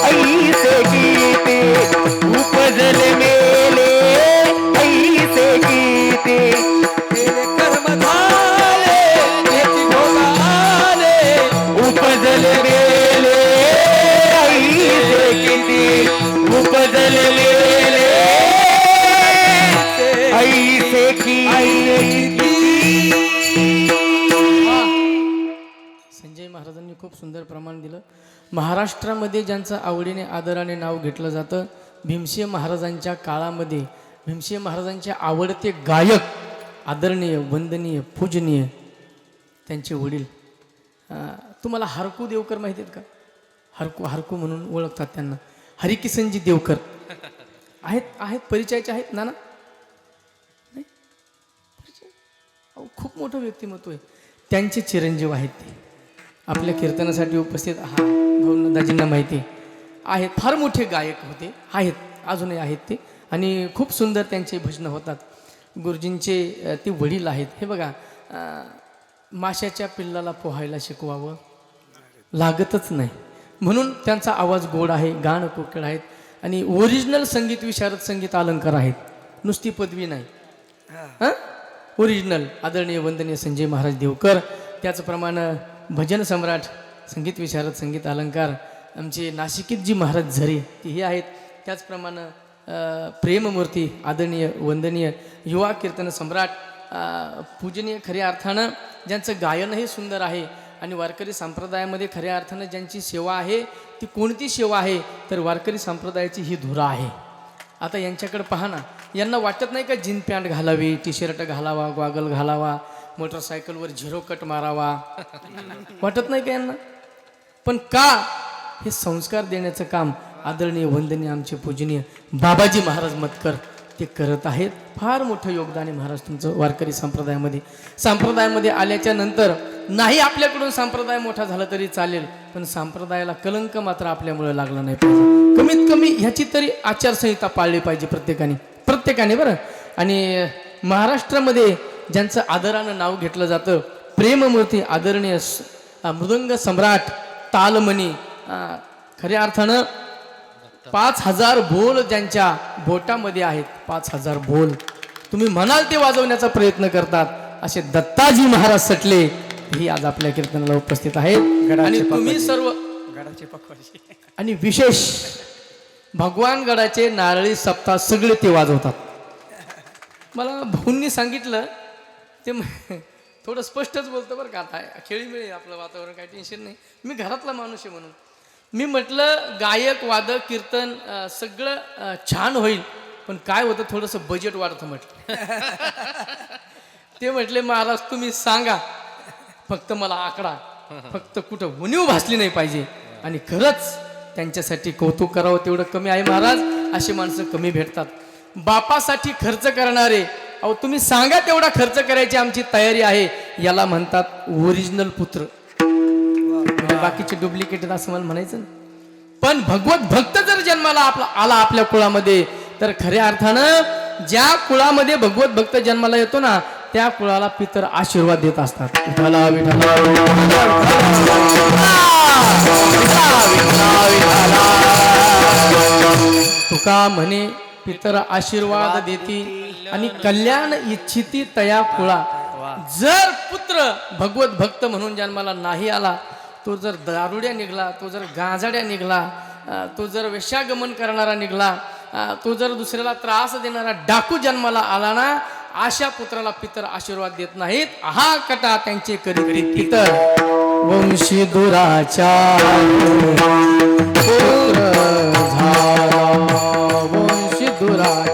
ऐसे गीते, उपजले मेले ऐसे गीते. केले कर्म झाले त्याची भोग आले, उपजले मेले ऐसे गीते, उपजले मेले ऐसे की. संजय महाराजांनी खूप सुंदर प्रमाण दिलं. महाराष्ट्रामध्ये ज्यांचं आवडीने आदराने नाव घेतलं जातं, भीमसिंह महाराजांच्या काळामध्ये भीमसिंह महाराजांचे आवडते गायक, आदरणीय वंदनीय पूजनीय त्यांचे वडील. तुम्हाला हरकू देवकर माहिती आहेत का? हरकू म्हणून ओळखतात त्यांना. हरिकिसनजी देवकर आहेत परिचयाचे आहेत ना. नाही, खूप मोठं व्यक्तिमत्व आहे. त्यांचे चिरंजीव आहेत ते आपल्या कीर्तनासाठी उपस्थित. भाऊ दाजींना माहिती आहेत, फार मोठे गायक होते, आहेत अजूनही आहेत ते, आणि खूप सुंदर त्यांचे भजनं होतात. गुरुजींचे ते वडील आहेत. हे बघा, माशाच्या पिल्लाला पोहायला शिकवावं लागतच नाही, म्हणून त्यांचा आवाज गोड आहे, गाण कोकिळ आहेत आणि ओरिजिनल संगीत विशारद संगीत अलंकार आहेत, नुसती पदवी नाही. हां, ओरिजिनल आदरणीय वंदनीय संजय महाराज देवकर. त्याचप्रमाणे भजन सम्राट संगीत विशारद संगीत अलंकार आमचे नाशिकीतजी महाराज झरे तेही आहेत. त्याचप्रमाणे प्रेममूर्ती आदरणीय वंदनीय युवा कीर्तन सम्राट पूजनीय खऱ्या अर्थानं ज्यांचं गायनही सुंदर आहे आणि वारकरी संप्रदायामध्ये खऱ्या अर्थानं ज्यांची सेवा आहे ती कोणती सेवा आहे तर वारकरी संप्रदायाची ही धुरा आहे. आता यांच्याकडे पहा ना, यांना वाटत नाही का जीन पॅन्ट घालावी, टी शर्ट घालावा, गॉगल घालावा, मोटरसायकलवर झिरो कट मारावा, वाटत नाही का यांना? पण का? हे संस्कार देण्याचं काम आदरणीय वंदनीय आमचे पूजनीय बाबाजी महाराज मतकर ते करत आहेत. फार मोठं योगदान आहे महाराज तुमचं वारकरी संप्रदायामध्ये आल्याच्या नंतर. नाही आपल्याकडून संप्रदाय मोठा झाला तरी चालेल, पण संप्रदायाला कलंक मात्र आपल्यामुळे लागला नाही पाहिजे. कमीत कमी ह्याची तरी आचारसंहिता पाळली पाहिजे प्रत्येकाने बरं. आणि महाराष्ट्रामध्ये ज्यांचं आदरानं नाव घेतलं जातं, प्रेममूर्ती आदरणीय मृदंग सम्राट तालमणी, खऱ्या अर्थानं 5000 बोल ज्यांच्या बोटामध्ये आहेत, 5000 बोल तुम्ही म्हणाल ते वाजवण्याचा प्रयत्न करतात, असे दत्ताजी महाराज सटले ही आज आपल्या कीर्तनाला उपस्थित आहेत. आणि तुम्ही सर्व आणि विशेष भगवान गडाचे नारळी सप्ताह सगळे ते वाजवतात. मला भाऊंनी सांगितलं ते थोडं स्पष्टच बोलतं बरं का, आता खेळी मिळेल आपलं वातावरण, काही टेन्शन नाही. मी घरातला माणूस आहे म्हणून मी म्हटलं गायक वादक कीर्तन सगळं छान होईल, पण काय होतं थोडंसं बजेट वाढतं म्हटलं. ते म्हटले महाराज तुम्ही सांगा, फक्त मला आकडा, फक्त कुठं उणीव भासली नाही पाहिजे. आणि खरंच त्यांच्यासाठी कौतुक करावं तेवढं कमी आहे महाराज. अशी माणसं कमी भेटतात. बापासाठी खर्च करणारे, अहो तुम्ही सांगा तेवढा खर्च करायची आमची तयारी आहे, याला म्हणतात ओरिजिनल पुत्र. बाकीचे डुप्लिकेट असं मला म्हणायचं ना. पण भगवत भक्त जर जन्माला आला आपल्या कुळामध्ये, तर खऱ्या अर्थानं ज्या कुळामध्ये भगवत भक्त जन्माला येतो ना त्या कुळाला पितर आशीर्वाद देत असतात. विठ्ठला विठ्ठला तुका म्हणे पितर आशीर्वाद देती आणि कल्याण इच्छिती तया कुळा. जर पुत्र भगवत भक्त म्हणून जन्माला नाही आला, तो जर दारुड्या निघला, तो जर गांजाड्या निघला, तो जर वेश्यागमन करणारा निघला, तो जर दुसऱ्याला त्रास देणारा डाकू जन्माला आला ना, अशा पुत्राला पितर आशीर्वाद देत नाहीत. हा कटा त्यांचे करी पितर वंशी दुराचार झाला, वंशी दुराचार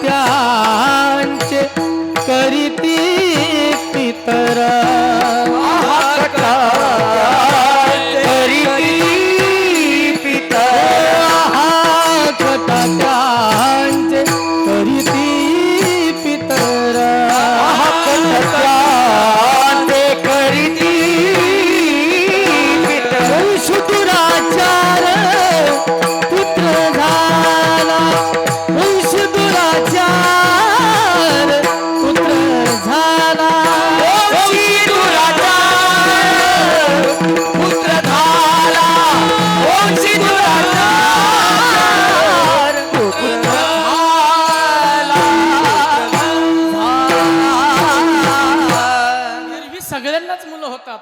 त्यांचे करीती पितर, करीती पितर, त्यांचे करीती पितर, ते करीती पितर. शुदुराचार पुत्र झाला, सगळ्यांनाच मुलं होतात.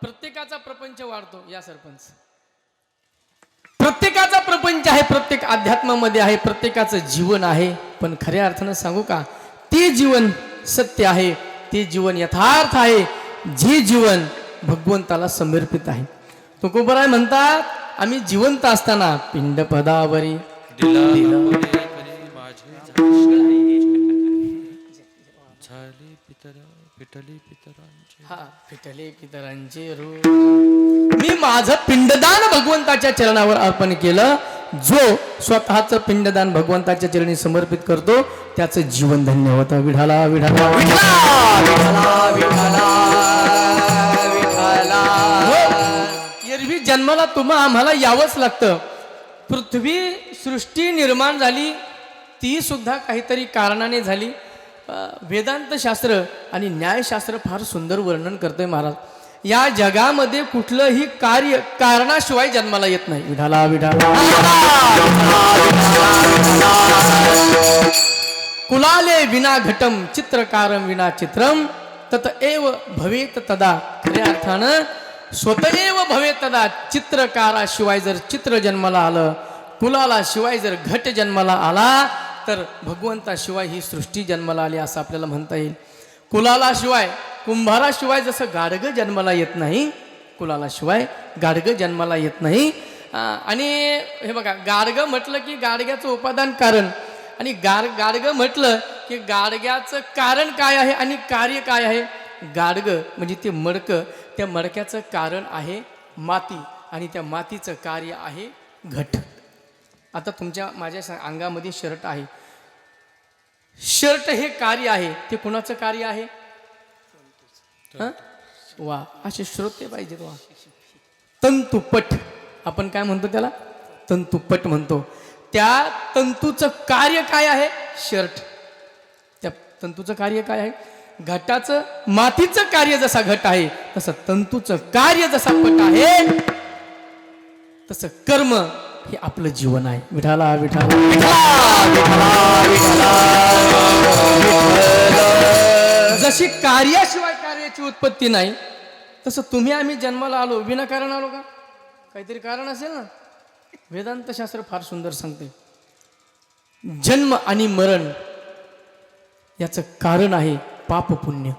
प्रत्येकाचा प्रपंच वाढतो. या सरपंच, प्रत्येकाचा प्रपंच आहे, प्रत्येक अध्यात्मामध्ये आहे, प्रत्येकाचं जीवन आहे. पण खऱ्या अर्थानं सांगू का, ते जीवन सत्य आहे, ते जीवन यथार्थ आहे, जे जीवन भगवंताला समर्पित आहे. तुकोबराय म्हणतात, आम्ही जिवंत असताना पिंड पदावरी फिटले पितरांचे रूप, मी माझं पिंडदान भगवंताच्या चरणावर अर्पण केलं. जो स्वतःचं पिंडदान भगवंताच्या चरणी समर्पित करतो त्याचं जीवन धन्य होतं. विठाला विठाला एरवी जन्माला तुम्हा आम्हाला यावंच लागतं. पृथ्वी सृष्टी निर्माण झाली ती सुद्धा काहीतरी कारणाने झाली. वेदांत शास्त्र आणि न्यायशास्त्र फार सुंदर वर्णन करतोय महाराज. या जगामध्ये कुठलंही कार्य कारणाशिवाय जन्माला येत नाही. विठाला विठाला कुलाले विना घटम चित्रकारम विना चित्रम तत एव भवेत तदा. खऱ्या अर्थानं स्वतएव भवेत तदा. चित्रकाराशिवाय जर चित्र जन्माला आलं, कुलाला शिवाय जर घट जन्माला आला, तर भगवंताशिवाय ही सृष्टी जन्माला आली असं आपल्याला म्हणता येईल. कुलाला शिवाय कुंभाराशिवाय जसं गाडगं जन्माला येत नाही, कुलाला शिवाय गाडगं जन्माला येत नाही. आणि हे बघा, गाडगं म्हटलं की गाडग्याचं उपादान कारण, आणि गाडगं म्हटलं की गाडग्याचं कारण काय आहे आणि कार्य काय आहे. गाडगं म्हणजे ते मडकं, त्या मडक्याचं कारण आहे माती आणि त्या मातीचं कार्य आहे घट. आता माझ्या अंगामध्ये शर्ट आहे. शर्ट हे कार्य आहे, ते कुणाचं कार्य आहे. वा, असे श्रोते पाहिजेत. वा, तंतुपट आपण काय म्हणतो त्याला, तंतुपट म्हणतो. त्या तंतूचं कार्य काय आहे, शर्ट. त्या तंतूचं कार्य काय आहे, घटाचं मातीचं कार्य जसा घट आहे तसं तंतूचं कार्य जसा पट आहे तसं कर्म हे आपलं जीवन आहे. विठाला विठाला जशी कार्याशिवाय कार्याची उत्पत्ती नाही, तसं तुम्ही आम्ही जन्माला आलो विनाकारण आलो का, काहीतरी कारण असेल ना. वेदांत शास्त्र फार सुंदर सांगते, जन्म आणि मरण याचं कारण आहे पाप पुण्य.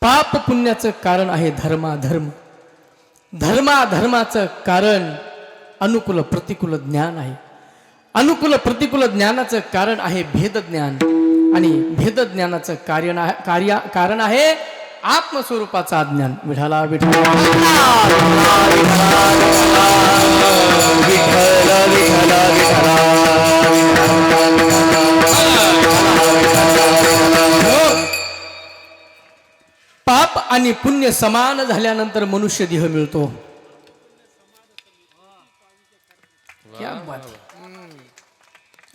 पाप पुण्याचं कारण आहे धर्माधर्म. धर्माधर्माचं कारण अनुकूल प्रतिकूल ज्ञान आहे. अनुकूल प्रतिकूल ज्ञानाचं कारण आहे भेद ज्ञान, आणि भेद ज्ञानाचं कारण आहे आत्मस्वरूपाचा ज्ञान. विठाला विठाला पाप आणि पुण्य समान झाल्यानंतर मनुष्य देह मिळतो. क्या बात.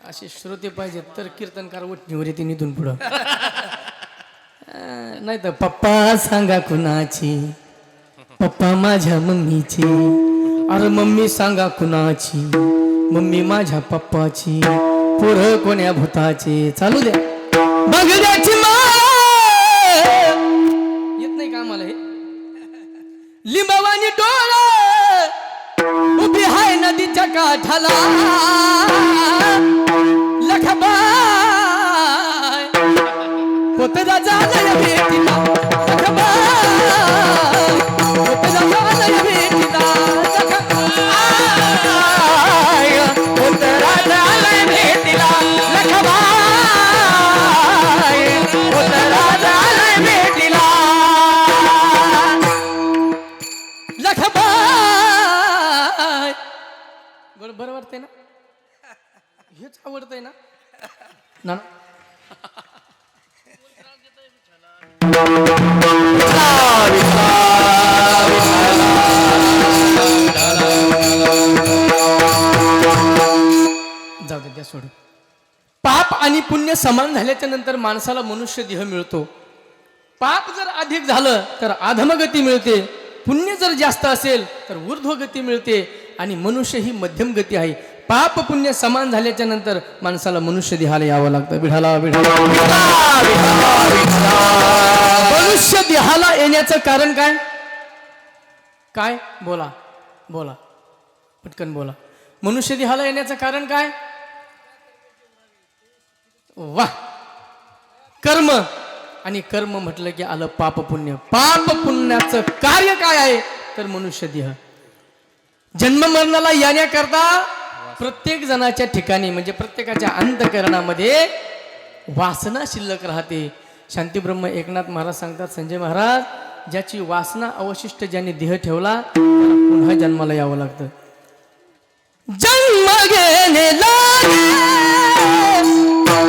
असे श्रोते पाहिजेत तर कीर्तनकार उठणीवर येते निधून पुढं. नाही तर पप्पा सांगा कुणाची, पप्पा माझ्या मम्मीची, अरे मम्मी सांगा कुणाची, मम्मी माझ्या पप्पाची, पोरं कोण्या भूताची. चालू द्या बघण्याची येत नाही का आम्हाला हे. लिंबावानी डोळा उभी हाय नदीच्या काठाला, लखबाय पोतदा झालंय भेटीला, लखबाय पोतदा झालंय भेटीला, लखबाय पोतदा झालंय भेटीला, लखबाय पोतदा झालंय भेटीला, लखबाय. बरं वाटतंय ना, हेच आवडतंय ना ना. जाऊ दे, त्या सोडून. पाप आणि पुण्य समान झाल्याच्या नंतर माणसाला मनुष्य देह मिळतो. पाप जर अधिक झालं तर अधमगती मिळते, पुण्य जर जास्त असेल तर ऊर्ध्वगती मिळते, आणि मनुष्य ही मध्यम गती आहे. पाप पुण्य समान झाल्याच्या नंतर माणसाला मनुष्य देहाला यावं लागतं. विठाला विठाला मनुष्य देहाला येण्याचं कारण काय, काय बोला बोला पटकन बोला. मनुष्य देहाला येण्याचं कारण काय, वा, कर्म. आणि कर्म म्हटलं की आलं पाप पुण्य. पाप पुण्याचं कार्य काय आहे तर मनुष्य देह. जन्म मरणाला येण्याकरता प्रत्येक जणाच्या ठिकाणी म्हणजे प्रत्येकाच्या अंतःकरणामध्ये वासना शिल्लक राहते. शांतीब्रह्म एकनाथ महाराज सांगतात, संजय महाराज, ज्याची वासना अवशिष्ट ज्याने देह ठेवला त्याला पुन्हा जन्माला यावं लागतं. घेणे लागे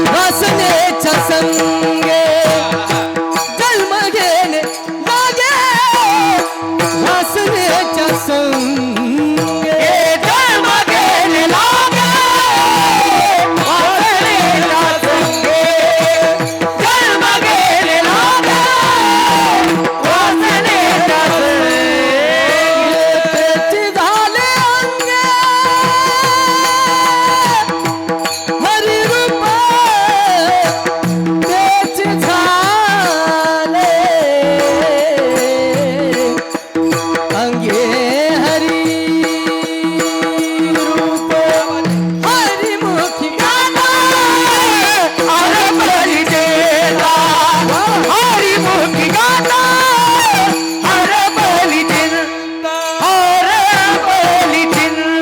वासनेच्या संगे जन्म घेणे लागे वासनेच्या संगे जन्म घेणे लागे वासनेच्या संगे जन्म घेणे लागे वासनेच्या संगे झाले अंगे हरिरूप त्याचे झाले अंगे हरिरूप हरिमुखी गाता अरे बळी देता हरिमुखी गाता अरे बळी चिंता अरे बळी चिंता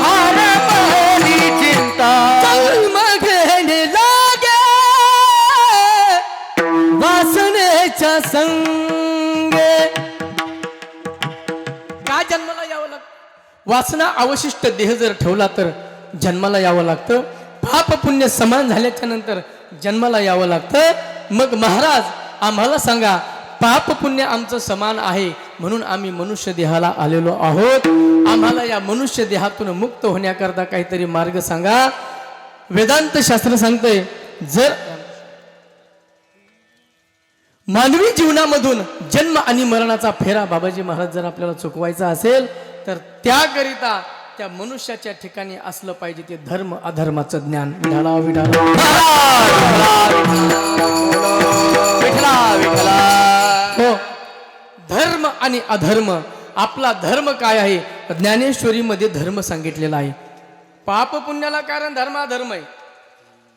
अरे बळी चिंता जन्म घेणे लागे वासनेच्या संगे का जन्माला यावं लागतं वासना अवशिष्ट देह जर ठेवला तर जन्माला यावं लागतं पाप पुण्य समान झाल्याच्या नंतर जन्माला यावं लागतं मग महाराज आम्हाला सांगा पाप पुण्य आमचं समान आहे म्हणून आम्ही मनुष्य देहाला आलेलो आहोत आम्हाला या मनुष्य देहातून मुक्त होण्याकरता काहीतरी मार्ग सांगा वेदांत शास्त्र सांगतंय जर मानवी जीवनामधून जन्म आणि मरणाचा फेरा बाबाजी महाराज जर आपल्याला चुकवायचा असेल तर त्याकरिता त्या मनुष्याच्या ठिकाणी असलं पाहिजे ते धर्म अधर्माचं ज्ञान विठाला विठाला हो धर्म आणि अधर्म आपला धर्म काय आहे ज्ञानेश्वरीमध्ये धर्म सांगितलेला आहे पाप पुण्याला कारण धर्म अधर्म आहे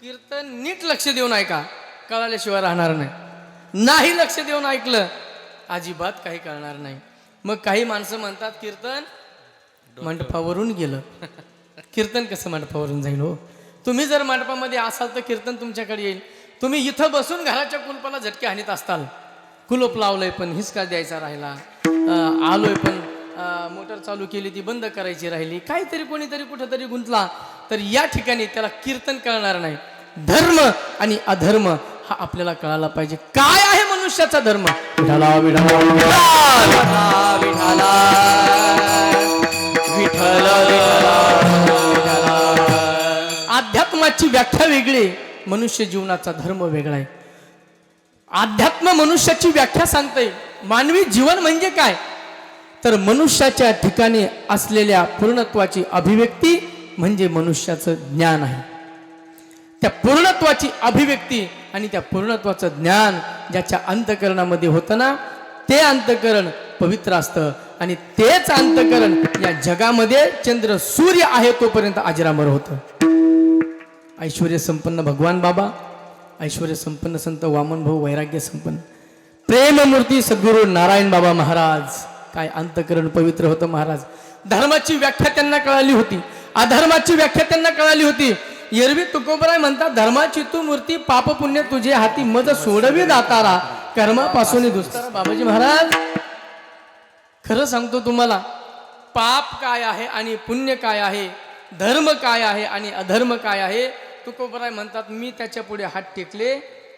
कीर्तन नीट लक्ष देऊन ऐका कळाल्याशिवाय राहणार नाही लक्ष देऊन ऐकलं अजिबात काही कळणार नाही मग काही माणसं म्हणतात कीर्तन मंडपावरून गेलं कीर्तन कसं मंडपावरून जाईल हो तुम्ही जर मंडपामध्ये असाल तर कीर्तन तुमच्याकडे येईल तुम्ही इथं बसून घराच्या कुलपाला झटके हाणीत असताल कुलूप लावलंय पण हिसका द्यायचा राहिला आलोय पण मोटर चालू केली ती बंद करायची राहिली काहीतरी कोणीतरी कुठंतरी गुंतला तर या ठिकाणी त्याला कीर्तन कळणार नाही धर्म आणि अधर्म हा आपल्याला कळायला पाहिजे काय आहे मनुष्याचा धर्म विठाला विठाला विठाला विठाला अध्यात्माची व्याख्या वेगळी मनुष्य जीवनाचा धर्म वेगळा आहे अध्यात्म मनुष्याची व्याख्या सांगते मानवी जीवन म्हणजे काय तर मनुष्याच्या ठिकाणी असलेल्या पूर्णत्वाची अभिव्यक्ती म्हणजे मनुष्याचं ज्ञान आहे त्या पूर्णत्वाची अभिव्यक्ती आणि त्या पूर्णत्वाचं ज्ञान ज्याच्या अंतःकरणामध्ये होतं ना ते अंतःकरण पवित्र असतं आणि तेच अंतःकरण या जगामध्ये चंद्र सूर्य आहे तोपर्यंत अजरामर होतं ऐश्वर्य संपन्न भगवान बाबा ऐश्वर्य संपन्न संत वामन भाऊ वैराग्य संपन्न प्रेममूर्ती सद्गुरू नारायण बाबा महाराज काय अंतःकरण पवित्र होतं महाराज धर्माची व्याख्या त्यांना कळाली होती अधर्माची व्याख्या त्यांना कळाली होती एरवी तुकोबराय म्हणतात धर्माची तू मूर्ती पाप पुण्य तुझे हाती मज सोडवी दातारा कर्मापासून दुस्तारा बाबाजी महाराज खरं सांगतो तुम्हाला पाप काय आहे आणि पुण्य काय आहे धर्म काय आहे आणि अधर्म काय आहे तुकोबराय म्हणतात मी त्याच्या पुढे हात टेकले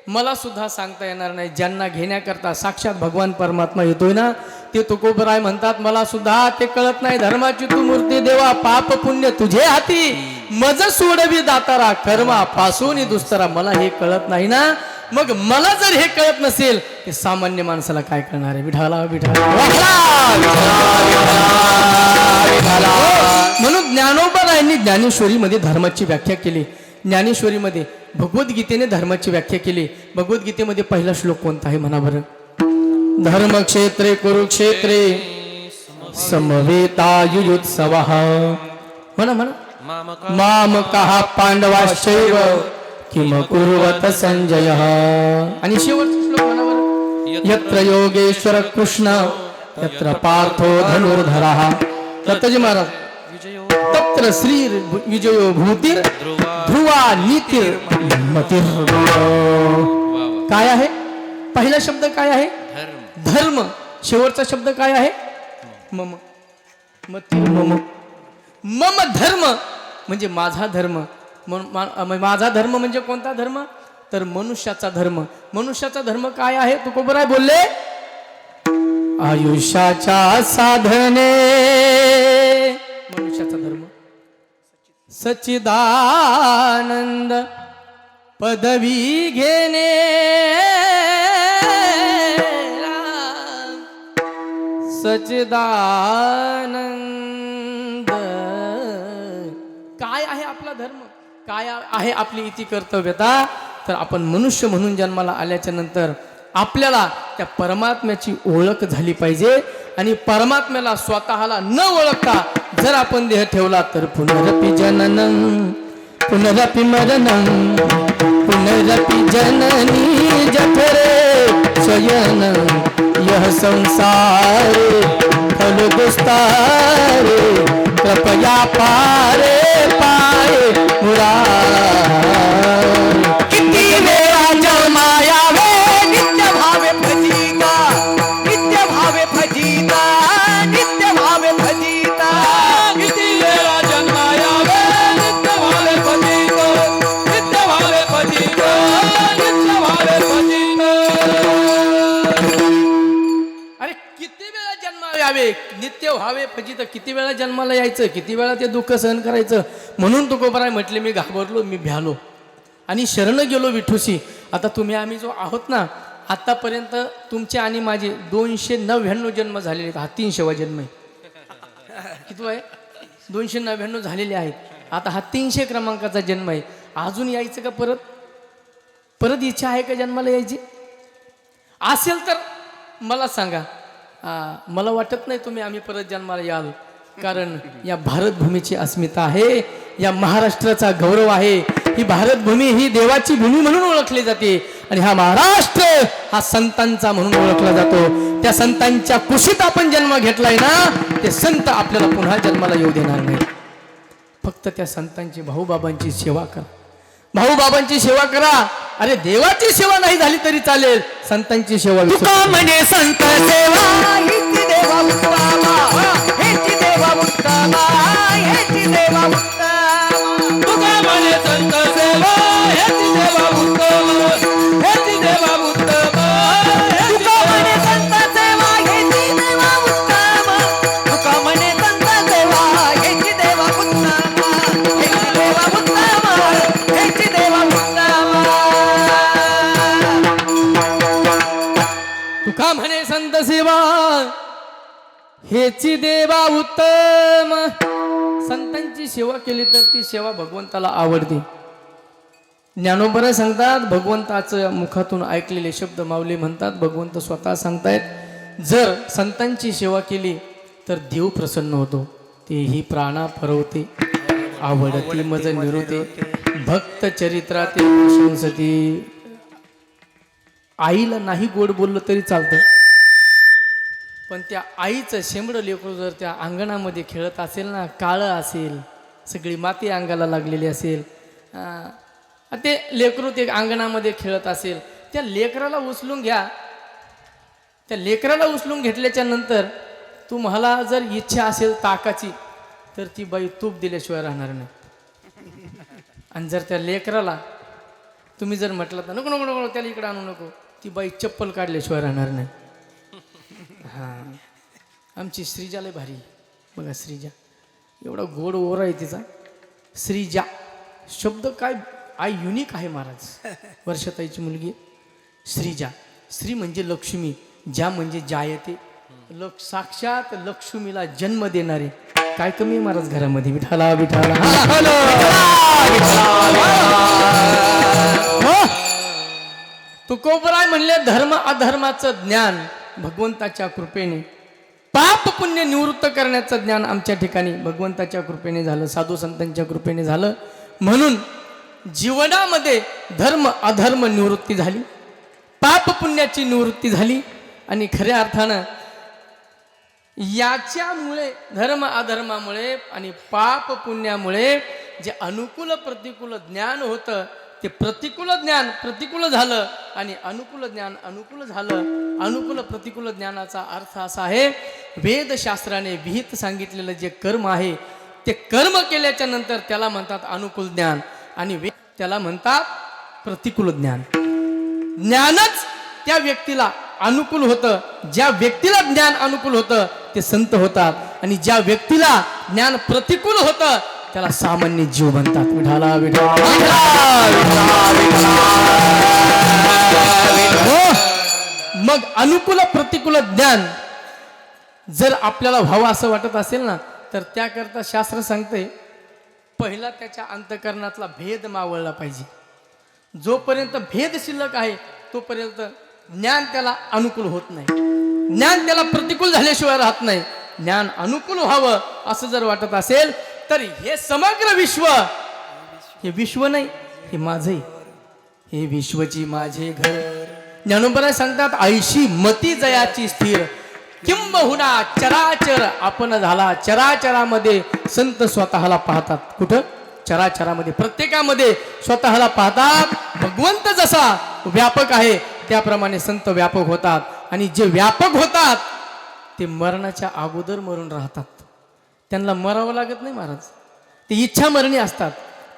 मला सुद्धा सांगता येणार नाही ज्यांना घेण्याकरता साक्षात भगवान परमात्मा येतोय ना ते तुकोबराय म्हणतात मला सुद्धा ते कळत नाही धर्माची तू मूर्ती देवा पाप पुण्य तुझे हाती मज सोडवी दातारा कर्मा पासून दुस्तरा मला हे कळत नाही ना मग मला जर हे कळत नसेल ते सामान्य माणसाला काय करणार आहे विठाला विठाला म्हणून ज्ञानोबारायांनी ज्ञानेश्वरीमध्ये धर्माची व्याख्या केली ज्ञानेश्वरीमध्ये भगवद्गीतेने धर्माची व्याख्या केली भगवद्गीतेमध्ये पहिला श्लोक कोणता आहे म्हणा बरं धर्मक्षेत्रे कुरुक्षेत्रे समवेतायुयुत्सवः म्हणा म्हणा मामकः पांडवाश्चैव किम कुर्वत संजयः आणि शेवटचा श्लोक म्हणा बरं यत्र योगेश्वर कृष्ण यत्र पार्थो धनुर्धरः दत्ताजी महाराज तत्र श्री विजयो भूतिर ध्रुवा नीतिर मतिर काय आहे पहिला शब्द काय आहे धर्म शेवटचा शब्द काय आहे मम मतिर मम मम धर्म म्हणजे माझा धर्म. माझा धर्म म्हणजे कोणता धर्म? तर मनुष्याचा धर्म. मनुष्याचा धर्म काय आहे? तुकोबराय बोलले, आयुष्याच्या साधने मनुष्याचा धर्म सच्चिदानंद पदवी घेणे. सच्चिदानंद काय आहे आपला धर्म? काय आहे आपली इति कर्तव्यता? तर आपण मनुष्य म्हणून जन्माला आल्याच्या नंतर आपल्याला त्या परमात्म्याची ओळख झाली पाहिजे. आणि परमात्म्याला स्वतःला न ओळखता जर आपण देह ठेवला तर पुनरपि जननं पुनरपि मरणं पुनरपि जननी जठरे शयन यह संसार फल दुस्तारे कृपया पारे पाए मुरार. किती वेळा जन्मायावे नित्य भावे भजिता, नित्य भावे भजिता, नित्य भावे भजिता. किती वेळा जन्मायावे नित्य भावे भजिता, नित्य भावे भजिता, नित्य भावे भजिता. अरे किती वेळा जन्माला यावे, नित्य व्हावे फजित. किती वेळा जन्माला यायचं, किती वेळा ते दुःख सहन करायचं. म्हणून तुकोबराय म्हटले, मी घाबरलो, मी भ्यालो आणि शरण गेलो विठूशी. आता तुम्ही आम्ही जो आहोत ना, आतापर्यंत तुमचे आणि माझे 299 जन्म झालेले आहेत. हा 300वा जन्म आहे. किती आहे? 299 झालेले आहेत. आता हा 300 क्रमांकाचा जन्म आहे. अजून यायचं का परत? परत इच्छा आहे का जन्माला यायची? असेल तर मला सांगा. मला वाटत नाही तुम्ही आम्ही परत जन्माला याल. कारण या भारतभूमीची अस्मिता आहे, या महाराष्ट्राचा गौरव आहे. ही भारतभूमी ही देवाची भूमी म्हणून ओळखली जाते. आणि हा महाराष्ट्र हा संतांचा म्हणून ओळखला जातो. त्या संतांच्या कुशीत आपण जन्म घेतलाय ना, ते संत आपल्याला पुन्हा जन्माला येऊ देणार नाही. फक्त त्या संतांची, भाऊबाबांची सेवा करा. भाऊबाबांची सेवा करा. अरे देवाची सेवा नाही झाली तरी चालेल, संतांची सेवा. तुका म्हणे संत सेवा हेची देवा उत्तमा, हेची देवा उत्तमा, हेची देवा उत्तमा. तुका म्हणे संत सेवा हेची देवा उत्तमा, हेची देवा उत्तमा. तुका म्हणे संत सेवा हेची देवा उत्तमा, तुका म्हणे संत सेवा हेची देवा उत्तमा, हेची देवा उत्तमा, हेची देवा उत्तमा. तुका म्हणे संत सेवा हेची देवा उत्तम. संतांची सेवा केली तर ती सेवा भगवंताला आवडते. ज्ञानोबराय सांगतात, भगवंताचं मुखातून ऐकलेले शब्द माऊली म्हणतात, भगवंत स्वतः सांगतायत, जर संतांची सेवा केली तर देव प्रसन्न होतो. तेही प्राणा फरवते, आवडती मज निरुते, भक्त चरित्राते प्रशंसती. आईला नाही गोड बोललं तरी चालतं, पण त्या आईचं शेंबडं लेकरू जर त्या अंगणामध्ये खेळत असेल ना, काळं असेल, सगळी माती अंगाला लागलेली असेल, ते लेकरू ते अंगणामध्ये खेळत असेल, त्या लेकराला उचलून घ्या. त्या लेकराला उचलून घेतल्याच्या नंतर तुम्हाला जर इच्छा असेल ताकाची तर ती बाई तूप दिल्याशिवाय राहणार नाही. आणि जर त्या लेकराला तुम्ही जर म्हटलं तर नको नको नको त्याला इकडे आणू नको, ती बाई चप्पल काढल्याशिवाय राहणार नाही. हां, आमची श्रीजा लय भारी बघा. श्रीजा एवढा गोड ओर आहे तिचा. श्रीजा शब्द काय युनिक आहे महाराज. वर्षाताईची मुलगी श्रीजा. श्री म्हणजे लक्ष्मी, ज्या म्हणजे जायते, साक्षात लक्ष्मीला जन्म देणारे. काय कमी आहे महाराज घरामध्ये? विठाला विठाला. तुकोबराय म्हणले, धर्म अधर्माचं ज्ञान भगवंताच्या कृपेने, पाप पुण्य निवृत्त करण्याचं ज्ञान आमच्या ठिकाणी भगवंताच्या कृपेने झालं, साधू संतांच्या कृपेने झालं. म्हणून जीवनामध्ये धर्म अधर्म निवृत्ती झाली, पाप पुण्याची निवृत्ती झाली. आणि खऱ्या अर्थानं याच्यामुळे, धर्म अधर्मामुळे आणि पाप पुण्यामुळे जे अनुकूल प्रतिकूल ज्ञान होतं ते प्रतिकूल ज्ञान प्रतिकूल झालं आणि अनुकूल ज्ञान अनुकूल झालं. अनुकूल प्रतिकूल ज्ञानाचा अर्थ असा आहे, वेदशास्त्राने विहित सांगितलेलं जे कर्म आहे ते कर्म केल्याच्या नंतर त्याला म्हणतात अनुकूल ज्ञान आणि त्याला म्हणतात प्रतिकूल ज्ञान. ज्ञानच त्या व्यक्तीला अनुकूल होतं. ज्या व्यक्तीला ज्ञान अनुकूल होतं ते संत होतात आणि ज्या व्यक्तीला ज्ञान प्रतिकूल होतं त्याला सामान्य जीव म्हणतात. विठाला विठा. मग अनुकूल प्रतिकूल ज्ञान जर आपल्याला व्हावं असं वाटत असेल ना तर त्याकरता शास्त्र सांगते पहिला त्याच्या अंतःकरणातला भेद मावळला पाहिजे. जोपर्यंत भेद शिल्लक आहे तोपर्यंत ज्ञान त्याला अनुकूल होत नाही. ज्ञान त्याला प्रतिकूल झाल्याशिवाय राहत नाही. ज्ञान अनुकूल व्हावं असं जर वाटत असेल तर हे समग्र विश्व, हे विश्व नाही हे माझे, हे विश्वची माझे घर. ज्ञानोबराय सांगतात ऐशी मती जयाची स्थिर किंबहुना चराचर आपण झाला. चराचरामध्ये संत स्वतःला पाहतात. कुठं? चराचरामध्ये, प्रत्येकामध्ये स्वतःला पाहतात. भगवंत जसा व्यापक आहे त्याप्रमाणे संत व्यापक होतात आणि जे व्यापक होतात ते मरणाच्या अगोदर मरून राहतात. त्यांना मरावं लागत नाही महाराज. ते इच्छा मरणी असतात.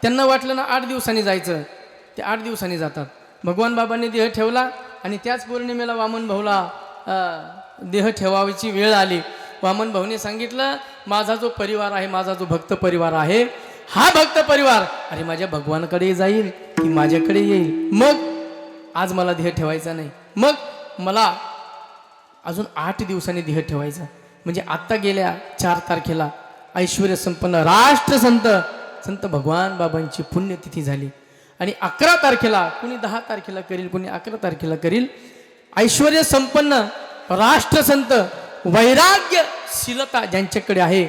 त्यांना वाटलं ना 8 दिवसांनी जायचं ते 8 दिवसांनी जातात. भगवान बाबांनी देह ठेवला आणि त्याच पौर्णिमेला वामन भाऊला देह ठेवायची वेळ आली. वामन भाऊने सांगितलं माझा जो परिवार आहे, माझा जो भक्त परिवार आहे, हा भक्त परिवार अरे माझ्या भगवानकडे जाईल की माझ्याकडे येईल. मग आज मला देह ठेवायचा नाही, मग मला अजून 8 दिवसांनी देह ठेवायचा. म्हणजे आत्ता गेल्या 4 तारखेला ऐश्वर्य संपन्न राष्ट्रसंत संत भगवान बाबांची पुण्यतिथी झाली आणि 11 तारखेला, कुणी 10 तारखेला करील, कुणी 11 तारखेला करील, ऐश्वर्य संपन्न राष्ट्रसंत वैराग्यशीलता ज्यांच्याकडे आहे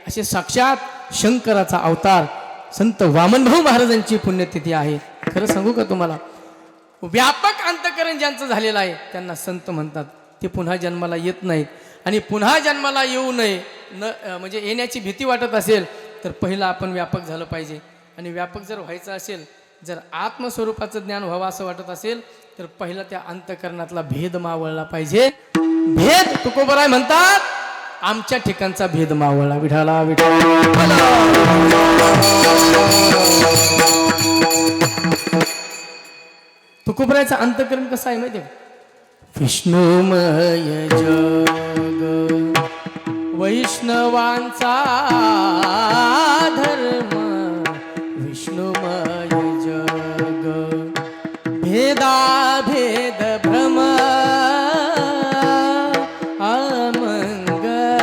असे साक्षात शंकराचा अवतार संत वामनभाऊ महाराजांची पुण्यतिथी आहे. खरं सांगू का तुम्हाला, व्यापक अंतःकरण ज्यांचं झालेलं आहे त्यांना संत म्हणतात. ते पुन्हा जन्माला येत नाहीत आणि पुन्हा जन्माला येऊ नये म्हणजे येण्याची भीती वाटत असेल तर पहिलं आपण व्यापक झालं पाहिजे. आणि व्यापक जर व्हायचं असेल, जर आत्मस्वरूपाचं ज्ञान व्हावं असं वाटत असेल तर पहिला त्या अंतःकरणातला भेद मावळला पाहिजे. भेद तुकोबराय म्हणतात आमच्या ठिकाणचा भेद मावळला. विठाला विठा. तुकोबरायचं अंतःकरण कसं आहे माहिती आहे? विष्णुमय जग वैष्णवांचा धर्म, विष्णुमय जग भेदा भेद भ्रम अमंगळ,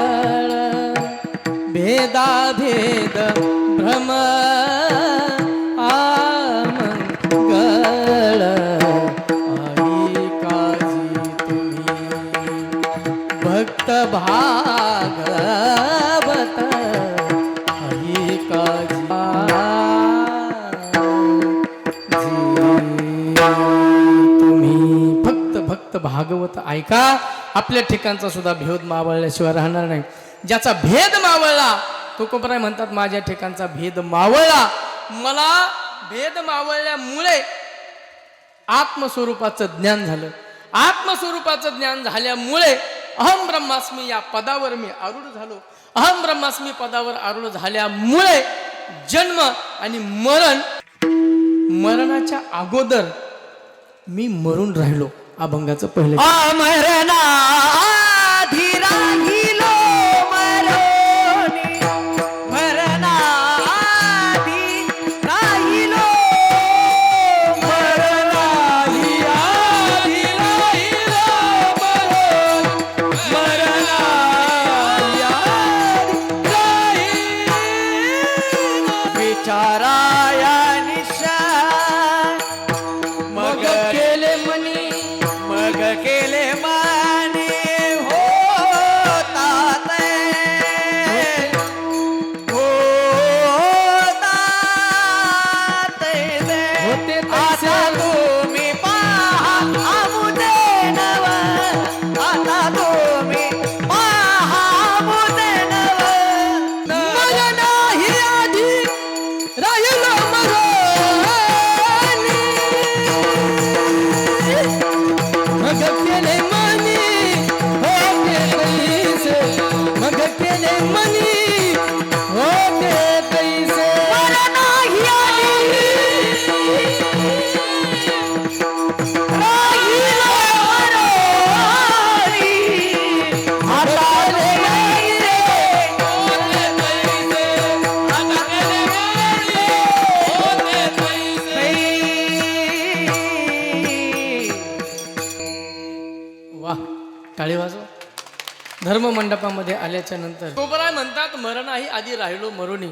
भेदा भेद भ्रम अमंगळ. आई काजी तुम्ही भक्त भागवत, आई काजी तुम्ही फक्त भक्त भागवत ऐका. आपल्या ठिकाणचा सुद्धा भेद मावळल्याशिवाय राहणार नाही. ज्याचा भेद मावळला तुकोबराय म्हणतात माझ्या ठिकाणचा भेद मावळला. मला भेद मावळल्यामुळे आत्मस्वरूपाचं ज्ञान झालं. आत्मस्वरूपाचं ज्ञान झाल्यामुळे अहम ब्रह्मास्मी या पदावर मी आरूढ झालो. अहम ब्रह्मास्मी पदावर आरूढ झाल्यामुळे जन्म आणि मरण, मरणाच्या अगोदर मी मरून राहिलो. अभंगाचं पहिलं मरणाधी राहिलो मरोनी, मरणाधी राहिलो, मरणाधी आधी राहिलो मरोनी, मरणाधी आधी राहिलो. विचाराया निशा मग केले मनी, मग केले माने होतात होतात होते आता तुम्ही पहा आमुदे नव, आता तुम्ही पहा आमुदे नव. मला नाही आधी राहिलो मरोनी, मग केले मनी होते पैसे, मग केले मनी होते धर्ममंडपामध्ये आल्याच्या नंतर तोबराय म्हणतात मरण आहे आधी राहिलो मरोनी.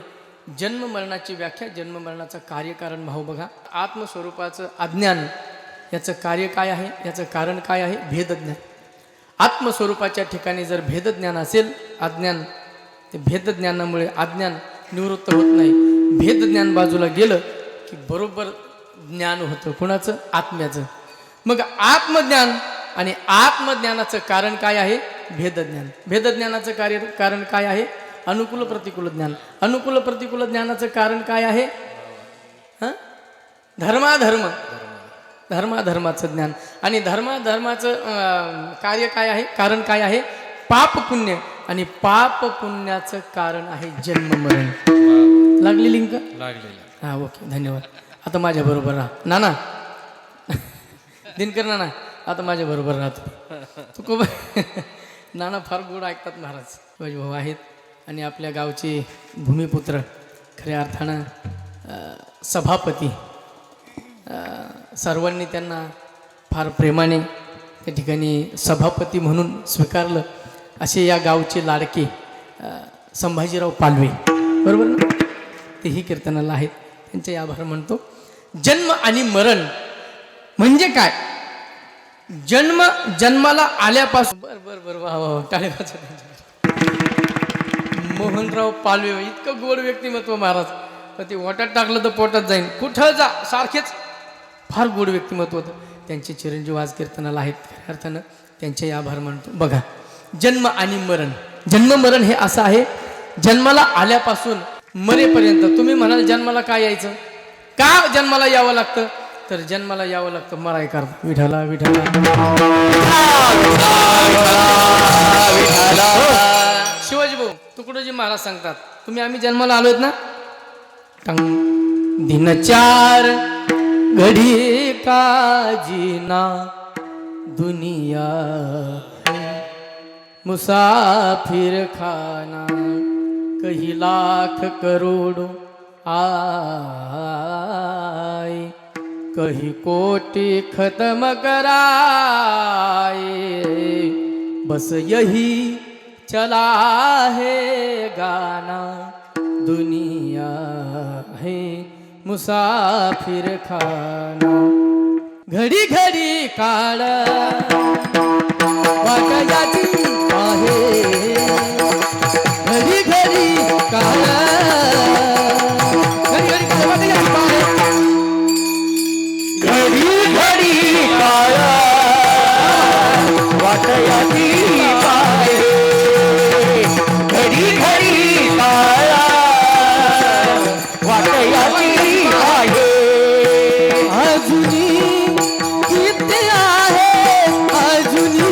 जन्म मरणाची व्याख्या, जन्म मरणाचं कार्यकारण भाव बघा. आत्मस्वरूपाचं अज्ञान याचं कार्य काय आहे, याचं कारण काय आहे, भेदज्ञान. आत्मस्वरूपाच्या ठिकाणी जर भेदज्ञान असेल, अज्ञान, ते भेदज्ञानामुळे अज्ञान निवृत्त होत नाही. भेदज्ञान बाजूला गेलं की बरोबर ज्ञान होतं. कुणाचं? आत्म्याचं. मग आत्मज्ञान आणि आत्मज्ञानाचं कारण काय आहे? भेदज्ञान. भेदज्ञानाचं कारण काय आहे? अनुकूल प्रतिकूल ज्ञान. अनुकूल प्रतिकूल ज्ञानाचं कारण काय आहे? धर्माधर्म. धर्माधर्माचं ज्ञान. आणि धर्माधर्माचं कार्य काय आहे, कारण काय आहे? पाप पुण्य. आणि पाप पुण्याचं कारण आहे जन्म मरण. लागली लिंक? लागलेला. हां, ओके, धन्यवाद. आता माझ्या बरोबर राहा नाना. दिनकर नाना, आता माझ्या बरोबर राहतो तू खूप. नाना फार गोड ऐकतात महाराज. भाऊ आहेत आणि आपल्या गावचे भूमिपुत्र, खऱ्या अर्थानं सभापती. सर्वांनी त्यांना फार प्रेमाने त्या ठिकाणी सभापती म्हणून स्वीकारलं. असे या गावचे लाडके संभाजीराव पालवे, बरोबर ना? तेही कीर्तनाला आहेत. त्यांचे आभार मानतो. जन्म आणि मरण म्हणजे काय? जन्माला आल्यापासून बर वा वा टाळे वाजवा. मोहनराव पालवे इतकं गोड व्यक्तिमत्व महाराज. पण ते वाटात टाकलं तर पोटात जाईन, कुठं जा सारखेच. फार गोड व्यक्तिमत्व होतं. त्यांचे चिरंजीव आज कीर्तनाला आहेत. खऱ्या अर्थानं त्यांचे आभार मानतो. बघा, जन्म आणि मरण. जन्म मरण हे असं आहे, जन्माला आल्यापासून मरेपर्यंत. तुम्ही म्हणाल जन्माला काय यायचं, का जन्माला यावं लागतं? तर जन्माला यावं लागतं मराय करता. विठाला विठाला. शिवाजी भाऊ तुकडोजी महाराज सांगतात, तुम्ही आम्ही जन्माला आलोत ना, दिन 4 घडी काजीना दुनिया मुसाफिर खाना कही लाख करोड़ो आए कही कोटि खत्म कराए बस यही चला है गाना दुनिया है मुसाफिर खाना घडी घडी काळ वाटयाची आहे घडी घडी काळ घडी घडी काळ वाटयाची आहे घडी घडी काळ वाटयाची आहे घडी घडी काळ वाटयाची आहे अजुनी किती आहे अजुनी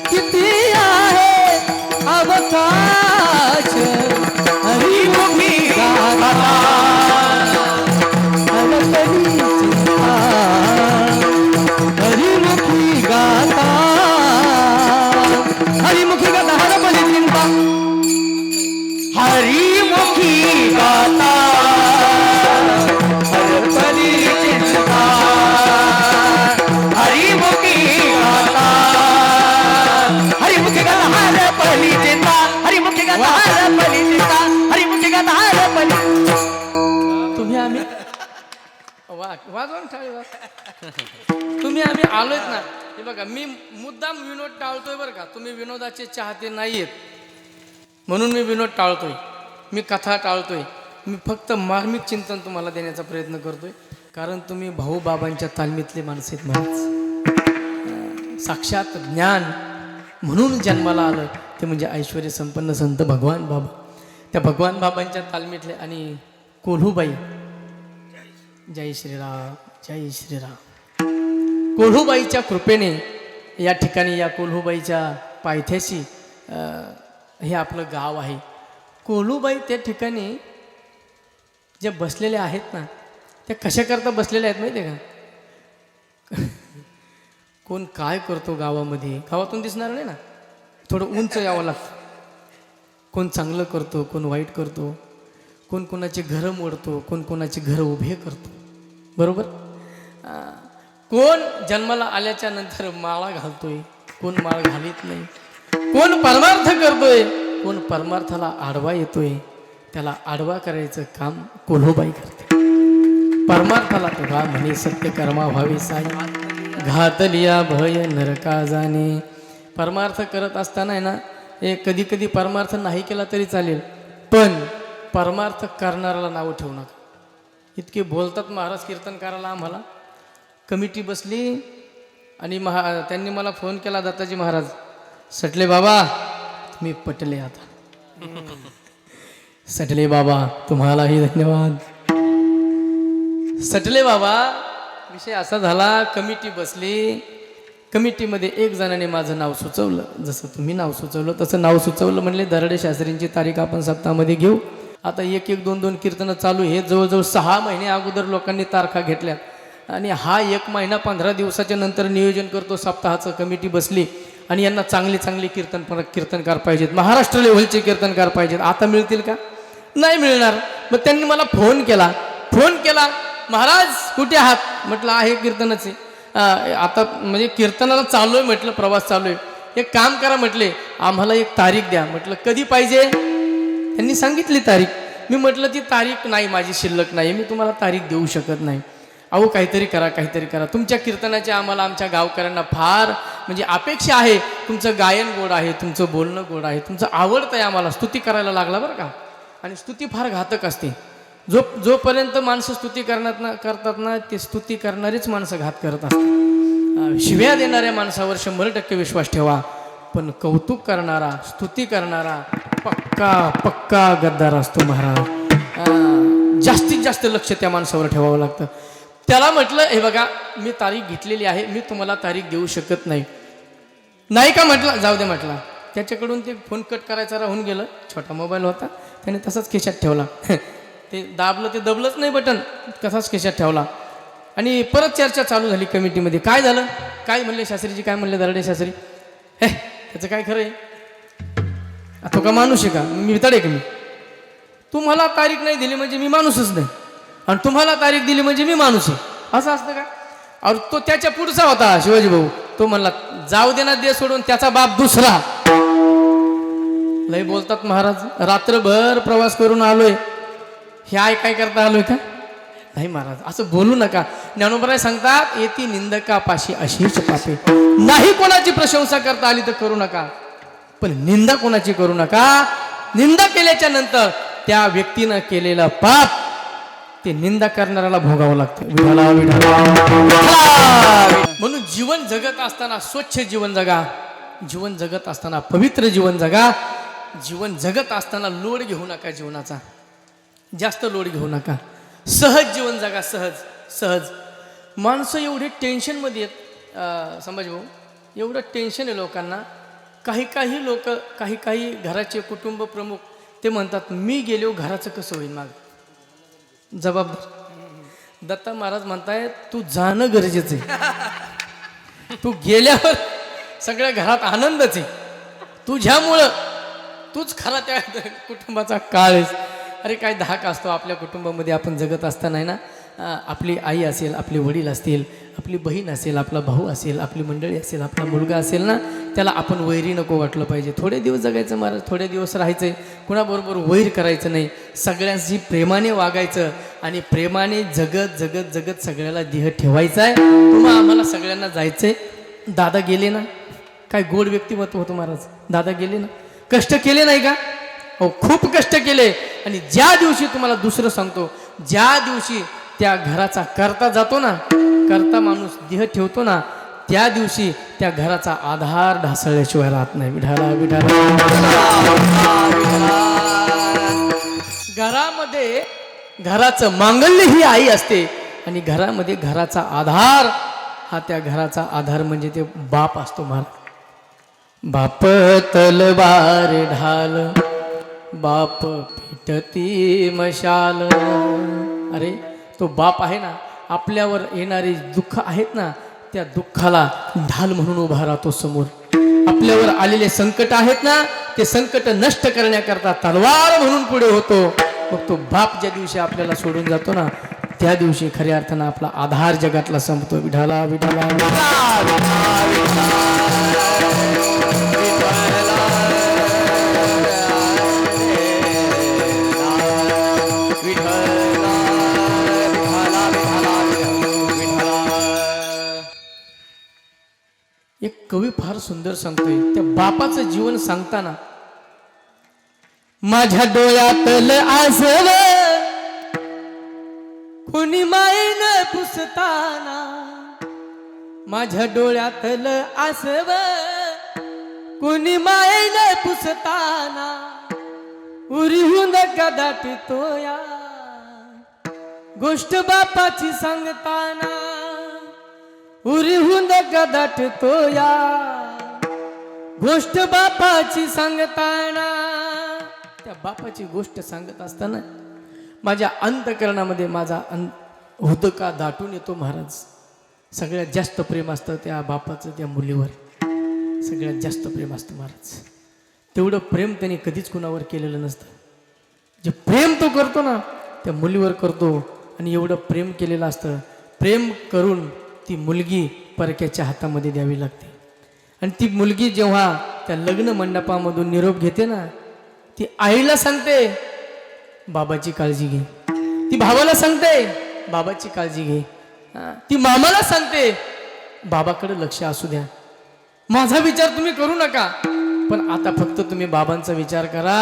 किती आहे अवकाश हरिमुखी गाता हरपली चिंता हरिमुखी गाता हरिमुखी गाता हरपली चिंता हरिमुखी गाता हरपली चिंता हरिमुखी गाता हरिमुखी गाता हरपली चिंता हरिमुखी गाता हरपली चिंता हरिमुखी गाता हरपली. तुम्ही आम्ही वाजवून टाळी वाज. तुम्ही आम्ही आलोयत ना. हे बघा, मी मुद्दाम विनोद टाळतोय बरं का. तुम्ही विनोदाचे चाहते नाहीयेत म्हणून मी विनोद टाळतोय, मी कथा टाळतोय. मी फक्त मार्मिक चिंतन तुम्हाला देण्याचा प्रयत्न करतोय. कारण तुम्ही भाऊ बाबांच्या तालमीतले माणसं आहेत. महाराज साक्षात ज्ञान म्हणून जन्माला आलं ते म्हणजे ऐश्वर्य संपन्न संत भगवान बाबा. त्या भगवान बाबांच्या तालमीतले. आणि कोल्हूबाई, जय श्रीराम जय श्रीराम. कोल्हूबाईच्या कृपेने या ठिकाणी या कोल्हूबाईच्या पायथ्याशी हे आपलं गाव आहे. कोल्हूबाई त्या ठिकाणी ज्या बसलेल्या आहेत ना, त्या कशाकरता बसलेल्या आहेत माहिती आहे का? कोण काय करतो गावामध्ये, गावातून दिसणार नाही ना, थोडं उंच यावं लागतं. कोण चांगलं करतो, कोण वाईट करतो, कोण कोणाचे घरं मोडतो, कोण कोणाचे घरं उभे करतो, बरोबर. कोण जन्माला आल्याच्या नंतर माळा घालतोय, कोण माळ घालीत नाही, कोण परमार्थ करतोय, कोण परमार्थाला आडवा येतोय, त्याला आडवा करायचं काम कोल्होबाई करते. परमार्थाला तुला म्हणे सत्य कर्मा व्हावे साई, घातलिया भय नरका जाणे. परमार्थ करत असताना आहे ना, कधी कधी परमार्थ नाही केला तरी चालेल, पण परमार्थ करणाऱ्याला नाव ठेवू नका. इतके बोलतात महाराज कीर्तनकाराला. आम्हाला कमिटी बसली आणि त्यांनी मला फोन केला, दत्ताजी महाराज सटले बाबा तुम्ही पटले, आता सटले बाबा तुम्हालाही धन्यवाद. सटले बाबा विषय असा झाला, कमिटी बसली, कमिटीमध्ये एक जणाने माझं नाव सुचवलं, जसं तुम्ही नाव सुचवलं तसं नाव सुचवलं. म्हणले दराडे शास्त्रींची तारीख आपण सप्ताहामध्ये घेऊ. आता एक एक दोन दोन कीर्तनं चालू. हे जवळजवळ 6 महिने अगोदर लोकांनी तारखा घेतल्यात आणि हा 1 महिना 15 दिवसाच्या नंतर नियोजन करतो सप्ताहाचं. कमिटी बसली आणि यांना चांगले चांगले कीर्तनकार पाहिजेत, महाराष्ट्र लेव्हलचे कीर्तनकार पाहिजेत. आता मिळतील का? नाही मिळणार. मग त्यांनी मला फोन केला, महाराज कुठे आहात? म्हटलं आहे कीर्तनाचे, आता म्हणजे कीर्तनाला चालू आहे, म्हटलं प्रवास चालू आहे. एक काम करा म्हटले, आम्हाला एक तारीख द्या. म्हटलं कधी पाहिजे? त्यांनी सांगितली तारीख. मी म्हटलं ती तारीख नाही, माझी शिल्लक नाही, मी तुम्हाला तारीख देऊ शकत नाही. अहो काहीतरी करा. तुमच्या कीर्तनाची आम्हाला आमच्या गावकऱ्यांना फार म्हणजे अपेक्षा आहे. तुमचं गायन गोड आहे, तुमचं बोलणं गोड आहे, तुमचं आवडतं आहे आम्हाला. स्तुती करायला लागला बरं का. आणि स्तुती फार घातक असते. जोपर्यंत माणसं स्तुती करतात ना, ते स्तुती करणारीच माणसं घात करत असतात. शिव्या देणाऱ्या माणसावर 100% विश्वास ठेवा, पण कौतुक करणारा, स्तुती करणारा पक्का गद्दार असतो महाराज. जास्तीत जास्त लक्ष त्या माणसावर ठेवावं लागतं. त्याला म्हटलं हे बघा मी तारीख घेतलेली आहे, मी तुम्हाला तारीख देऊ शकत नाही का? म्हटलं जाऊ दे म्हटलं. त्याच्याकडून ते फोन कट करायचा राहून गेलं. छोटा मोबाईल होता, त्याने तसाच खिशात ठेवला. ते दाबलं ते दबलंच नाही बटन, तसाच खिशात ठेवला. आणि परत चर्चा चालू झाली कमिटीमध्ये. काय झालं? काय म्हणले शास्त्रीजी? काय म्हणले दराडे शास्त्री? त्याचं काय खरं आहे? तो का माणूस आहे का? मी विताडे का? मी तुम्हाला तारीख नाही दिली म्हणजे मी माणूसच नाही, आणि तुम्हाला तारीख दिली म्हणजे मी माणूस आहे, असं असतं का? और तो त्याच्या पुढचा होता शिवाजी भाऊ. तो म्हणला जाऊ दे ना, दे सोडून, त्याचा बाप दुसरा. लय बोलतात महाराज. रात्रभर प्रवास करून आलोय, हे काय करता आलोय का? नाही महाराज असं बोलू नका. ज्ञानोबराय सांगतात येती निंदका पाशी अशीच पापे. नाही कोणाची प्रशंसा करता आली तर करू नका, पण निंदा कोणाची करू नका. निंदा केल्याच्या नंतर त्या व्यक्तीनं केलेलं पाप ते निंदा करणाऱ्याला भोगावं लागतं. म्हणून जीवन जगत असताना स्वच्छ जीवन जगा, जीवन जगत असताना पवित्र जीवन जगा. जीवन जगत असताना लोड घेऊ नका, जीवनाचा जास्त लोड घेऊ नका. सहज जीवन जगा, सहज. माणसं एवढे टेन्शनमध्ये आहेत संभाजी भाऊ, एवढं टेन्शन आहे लोकांना. काही लोक, काही घराचे कुटुंब प्रमुख ते म्हणतात मी गेलो घराचं कसं होईल माग जबाबदार. दत्ता महाराज म्हणताय तू जाणं गरजेचं आहे. तू गेल्यावर सगळ्या घरात आनंदच आहे. तुझ्यामुळं तूच खरा त्या कुटुंबाचा काळ आहेस. अरे काय धाक असतो आपल्या कुटुंबामध्ये. आपण जगत असताना आहे ना, आपली आई असेल, आपले वडील असतील, आपली बहीण असेल, आपला भाऊ असेल, आपली मंडळी असेल, आपला मुलगा असेल ना, त्याला आपण वैरी नको वाटलं पाहिजे. थोडे दिवस जगायचं महाराज, थोडे दिवस राहायचं, कुणाबरोबर वैर करायचं नाही, सगळ्यांशी प्रेमाने वागायचं आणि प्रेमाने जगत सगळ्याला देह ठेवायचा आहे. तुम्हा आम्हाला सगळ्यांना जायचंय. दादा गेले ना, काय गोड व्यक्तिमत्व होतं महाराज. दादा गेले ना, कष्ट केले नाही का? हो खूप कष्ट केले. आणि ज्या दिवशी तुम्हाला दुसरं सांगतो, ज्या दिवशी त्या घराचा करता जातो ना, करता माणूस देह ठेवतो ना, त्या दिवशी त्या घराचा आधार ढासळल्याशिवाय राहत नाही. विठाला घरामध्ये घराचं मांगल्य ही आई असते आणि घरामध्ये घराचा आधार हा, त्या घराचा आधार म्हणजे ते बाप असतो महाराज. बाप तलवार ढाल, बाप पिटती मशाल. अरे तो बाप आहे ना, आपल्यावर येणारे दुःख आहेत ना, त्या दुःखाला ढाल म्हणून उभा राहतो समोर. आपल्यावर आलेले संकट आहेत ना, ते संकट नष्ट करण्याकरता तलवार म्हणून पुढे होतो. मग तो बाप ज्या दिवशी आपल्याला सोडून जातो ना, त्या दिवशी खऱ्या अर्थानं आपला आधार जगातला संपतो. विठाला सुंदर सांगतोय त्या बापाचं जीवन सांगताना, माझ्या डोळ्यातलं आसव कुणी मायेनं पुसताना, माझ्या डोळ्यातलं आसव कुणी मायेनं पुसताना, उरीहून दाटतो या गोष्ट बापाची सांगताना, उरीहून दाटतो या गोष्ट बापाची सांगताना. त्या बापाची गोष्ट सांगत असताना माझ्या अंतःकरणामध्ये माझा हुदका दाटून येतो महाराज. सगळ्यात जास्त प्रेम असतं त्या बापाचं त्या मुलीवर, सगळ्यात जास्त प्रेम असतं महाराज. तेवढं प्रेम त्याने कधीच कुणावर केलेलं नसतं. जे प्रेम तो करतो ना त्या मुलीवर करतो, आणि एवढं प्रेम केलेलं असतं. प्रेम करून ती मुलगी परक्याच्या हातामध्ये द्यावी लागते. आणि ती मुलगी जेव्हा त्या लग्न मंडपामधून निरोप घेते ना, ती आईला सांगते बाबाची काळजी घे, ती भावाला सांगते बाबाची काळजी घे, ती मामाला सांगते बाबाकडे लक्ष असू द्या. माझा विचार तुम्ही करू नका, पण आता फक्त तुम्ही बाबांचा विचार करा.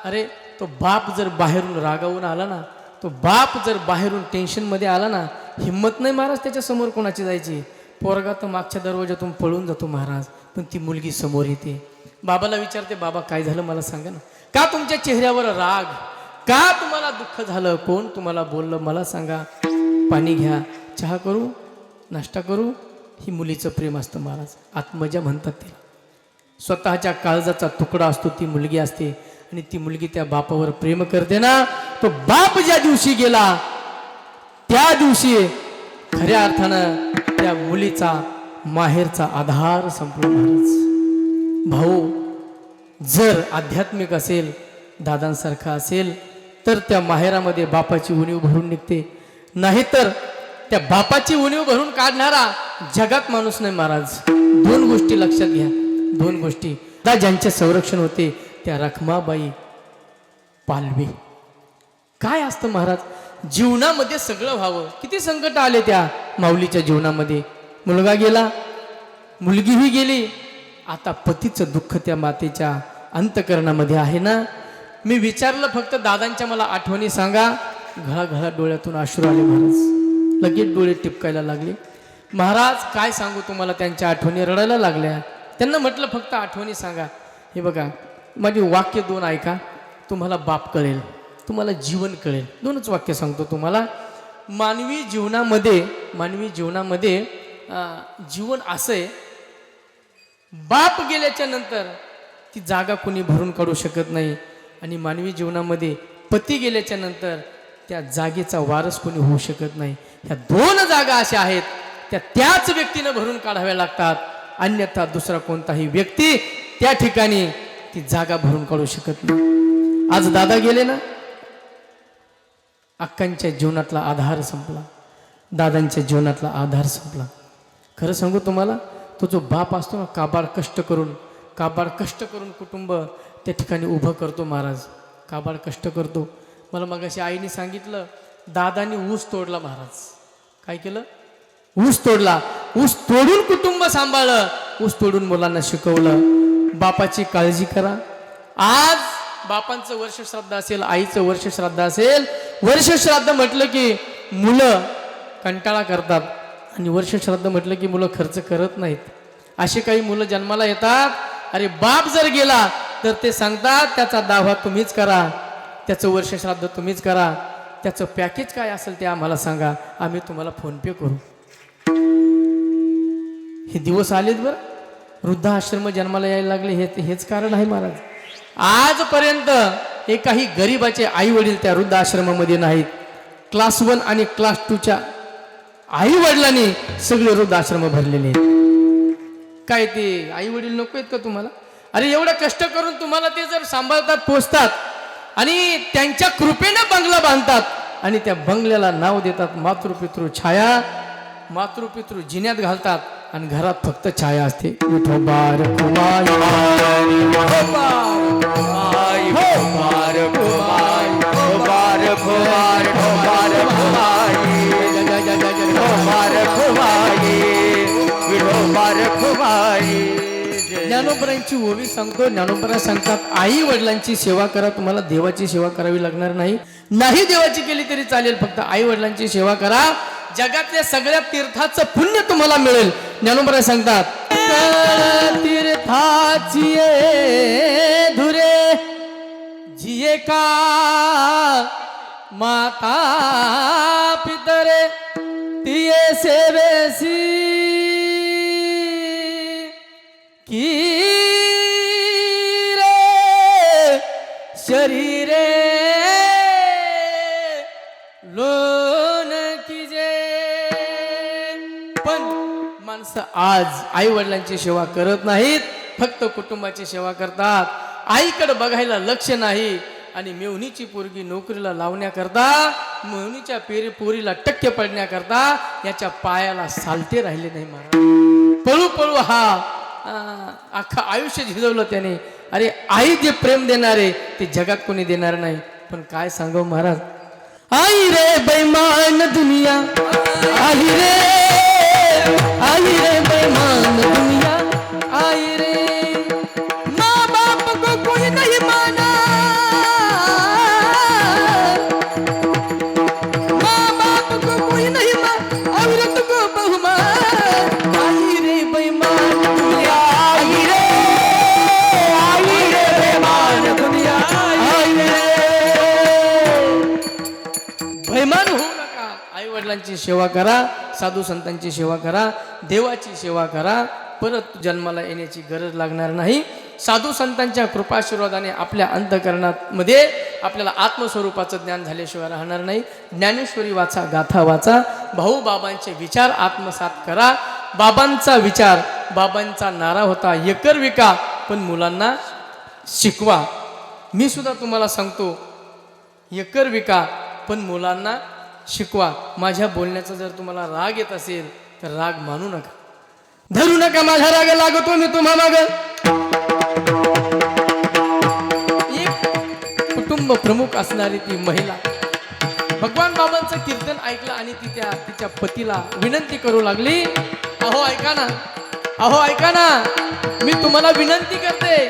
अरे तो बाप जर बाहेरून रागावून आला ना, तो बाप जर बाहेरून टेन्शनमध्ये आला ना, हिम्मत नाही महाराज त्याच्या समोर कोणाची जायची. पोरगा तर मागच्या दरवाजातून पळून जातो महाराज, पण ती मुलगी समोर येते. बाबाला विचारते बाबा काय झालं मला सांगा ना, का तुमच्या चेहऱ्यावर राग, का तुम्हाला दुःख झालं, कोण तुम्हाला बोललं मला सांगा, पाणी घ्या, चहा करू, नाश्ता करू. ही मुलीचं प्रेम असतं महाराज. आत्मजा म्हणतात तिला. स्वतःच्या काळजाचा तुकडा असतो, ती मुलगी असते. आणि ती मुलगी त्या बापावर प्रेम करते ना, तो बाप ज्या दिवशी गेला त्या दिवशी खऱ्या अर्थानं त्या मुलीचा माहेरचा आधार संपला महाराज. भाऊ जर आध्यात्मिक असेल, दादांसारखा असेल, तर त्या माहेरामध्ये बापाची उणीव भरून निघते. नाहीतर त्या बापाची उणीव भरून काढणारा जगात माणूस नाही महाराज. दोन गोष्टी लक्षात घ्या, दोन गोष्टी. ज्यांचे संरक्षण होते त्या रखमाबाई पालवे. काय असतं महाराज, जीवनामध्ये सगळं व्हावं. किती संकट आले त्या माऊलीच्या जीवनामध्ये. मुलगा गेला, मुलगीही गेली, आता पतीचं दुःख त्या मातेच्या अंतःकरणामध्ये आहे ना. मी विचारलं फक्त दादांच्या मला आठवणी सांगा, घळाघळा डोळ्यातून अश्रू आले महाराज. लगेच डोळे टिपकायला लागले. महाराज काय सांगू तुम्हाला, त्यांच्या आठवणी रडायला लागल्या. त्यांना म्हटलं फक्त आठवणी सांगा. हे बघा माझी वाक्य दोन ऐका, तुम्हाला बाप कळेल, तुम्हाला जीवन कळेल. दोनच वाक्य सांगतो तुम्हाला. मानवी जीवनामध्ये जीवन असं आहे, बाप गेल्याच्या नंतर ती जागा कोणी भरून काढू शकत नाही. आणि मानवी जीवनामध्ये पती गेल्याच्या नंतर त्या जागेचा वारस कोणी होऊ शकत नाही. ह्या दोन जागा अशा आहेत, त्याच व्यक्तीनं भरून काढाव्या लागतात. अन्यथा दुसरा कोणताही व्यक्ती त्या ठिकाणी ती जागा भरून काढू शकत नाही. आज दादा गेले ना, अक्कांच्या जीवनातला आधार संपला, दादांच्या जीवनातला आधार संपला. खरं सांगू तुम्हाला, तो जो बाप असतो ना, काबाड कष्ट करून कुटुंब त्या ठिकाणी उभं करतो महाराज. काबाड कष्ट करतो. मला मगाशी आईने सांगितलं, दादानी ऊस तोडला महाराज. काय केलं? ऊस तोडला. ऊस तोडून कुटुंब सांभाळलं, ऊस तोडून मुलांना शिकवलं. बापाची काळजी करा. आज बापांचं वर्षश्राद्ध असेल, आईचं वर्षश्राद्ध असेल. वर्षश्राद्ध म्हटलं की मुलं कंटाळा करतात, आणि वर्षश्राद्ध म्हटलं की मुलं खर्च करत नाहीत. असे काही मुलं जन्माला येतात. अरे बाप जर गेला तर ते सांगतात त्याचा दावा तुम्हीच करा, त्याचं वर्षश्राद्ध तुम्हीच करा, त्याचं पॅकेज काय असेल ते आम्हाला सांगा, आम्ही तुम्हाला फोन पे करू. हे दिवस आलेत बरं. वृद्धाश्रम जन्माला यायला लागले, हेच कारण आहे महाराज. आजपर्यंत एकाही गरीबाचे आई वडील त्या वृद्धाश्रमामध्ये नाहीत. क्लास 1 आणि क्लास 2च्या आई वडिलांनी सगळे वृद्धाश्रम भरलेले आहेत. काय ते आई वडील नको आहेत का तुम्हाला? अरे एवढं कष्ट करून तुम्हाला ते जर सांभाळतात, पोचतात, आणि त्यांच्या कृपेने बंगला बांधतात, आणि त्या बंगल्याला नाव देतात मातृपितृ छाया. मातृपितृ जिन्यात घालतात, आणि घरात फक्त छाया असते. विठोबार कुमार वडिलांची ओवी सांगतो. ज्ञानोबा सांगतात आई वडिलांची सेवा करा, तुम्हाला देवाची सेवा करावी लागणार नाही. नाही देवाची केली तरी चालेल, फक्त आई वडिलांची सेवा करा, जगातल्या सगळ्या तीर्थाचं पुण्य तुम्हाला मिळेल. ज्ञानोबा सांगतात तीर्थाची धुरे जिये का माता पितरे तिये सेवेसी की रे शरीरे लोन कीजे. पण माणसं आज आई वडिलांची सेवा करत नाहीत, फक्त कुटुंबाची सेवा करतात. आईकडे बघायला लक्ष नाही आणि मेवणीची पोरगी नोकरीला लावण्याकरता, मेवणीच्या पोरीला टक्के पडण्याकरता याच्या पायाला सालते राहिले नाही. महाराज पळू पळू अख्खा आयुष्य झिजवलं त्याने. अरे आई जे प्रेम देणारे ते जगात कोणी देणार नाही. पण काय सांगू महाराज, आई रे बेईमान दुनिया, आई रे बेईमान दुनिया, आई रे माँ बाप को कोई नहीं माना, माँ बाप को कोई नहीं माना, औरत को बहुमान. आई रे बेईमान दुनिया, आई रे बेईमान दुनिया, आई रे. बेईमान होऊ नका. आई वडिलांची सेवा करा, साधू संतांची सेवा करा, देवाची सेवा करा. परत जन्माला येण्याची गरज लागणार नाही. साधू संतांच्या कृपाशीर्वादाने आपल्या अंतःकरणात मध्ये आपल्याला आत्मस्वरूपाचं ज्ञान झाल्याशिवाय राहणार नाही. ज्ञानेश्वरी वाचा, गाथा वाचा, भाऊ बाबांचे विचार आत्मसात करा. बाबांचा विचार, बाबांचा नारा होता एकर विका पण मुलांना शिकवा. मी सुद्धा तुम्हाला सांगतो एकर विका पण मुलांना शिकवा. माझ्या बोलण्याचा जर तुम्हाला राग येत असेल तर राग मानू नका, धरू नका. माझा राग लागतो मी तुम्हा माग. एक कुटुंब प्रमुख असणारी ती महिला भगवान बाबांचं कीर्तन ऐकलं आणि ती तिच्या पतीला विनंती करू लागली, अहो ऐका ना, अहो ऐका ना, मी तुम्हाला विनंती करते,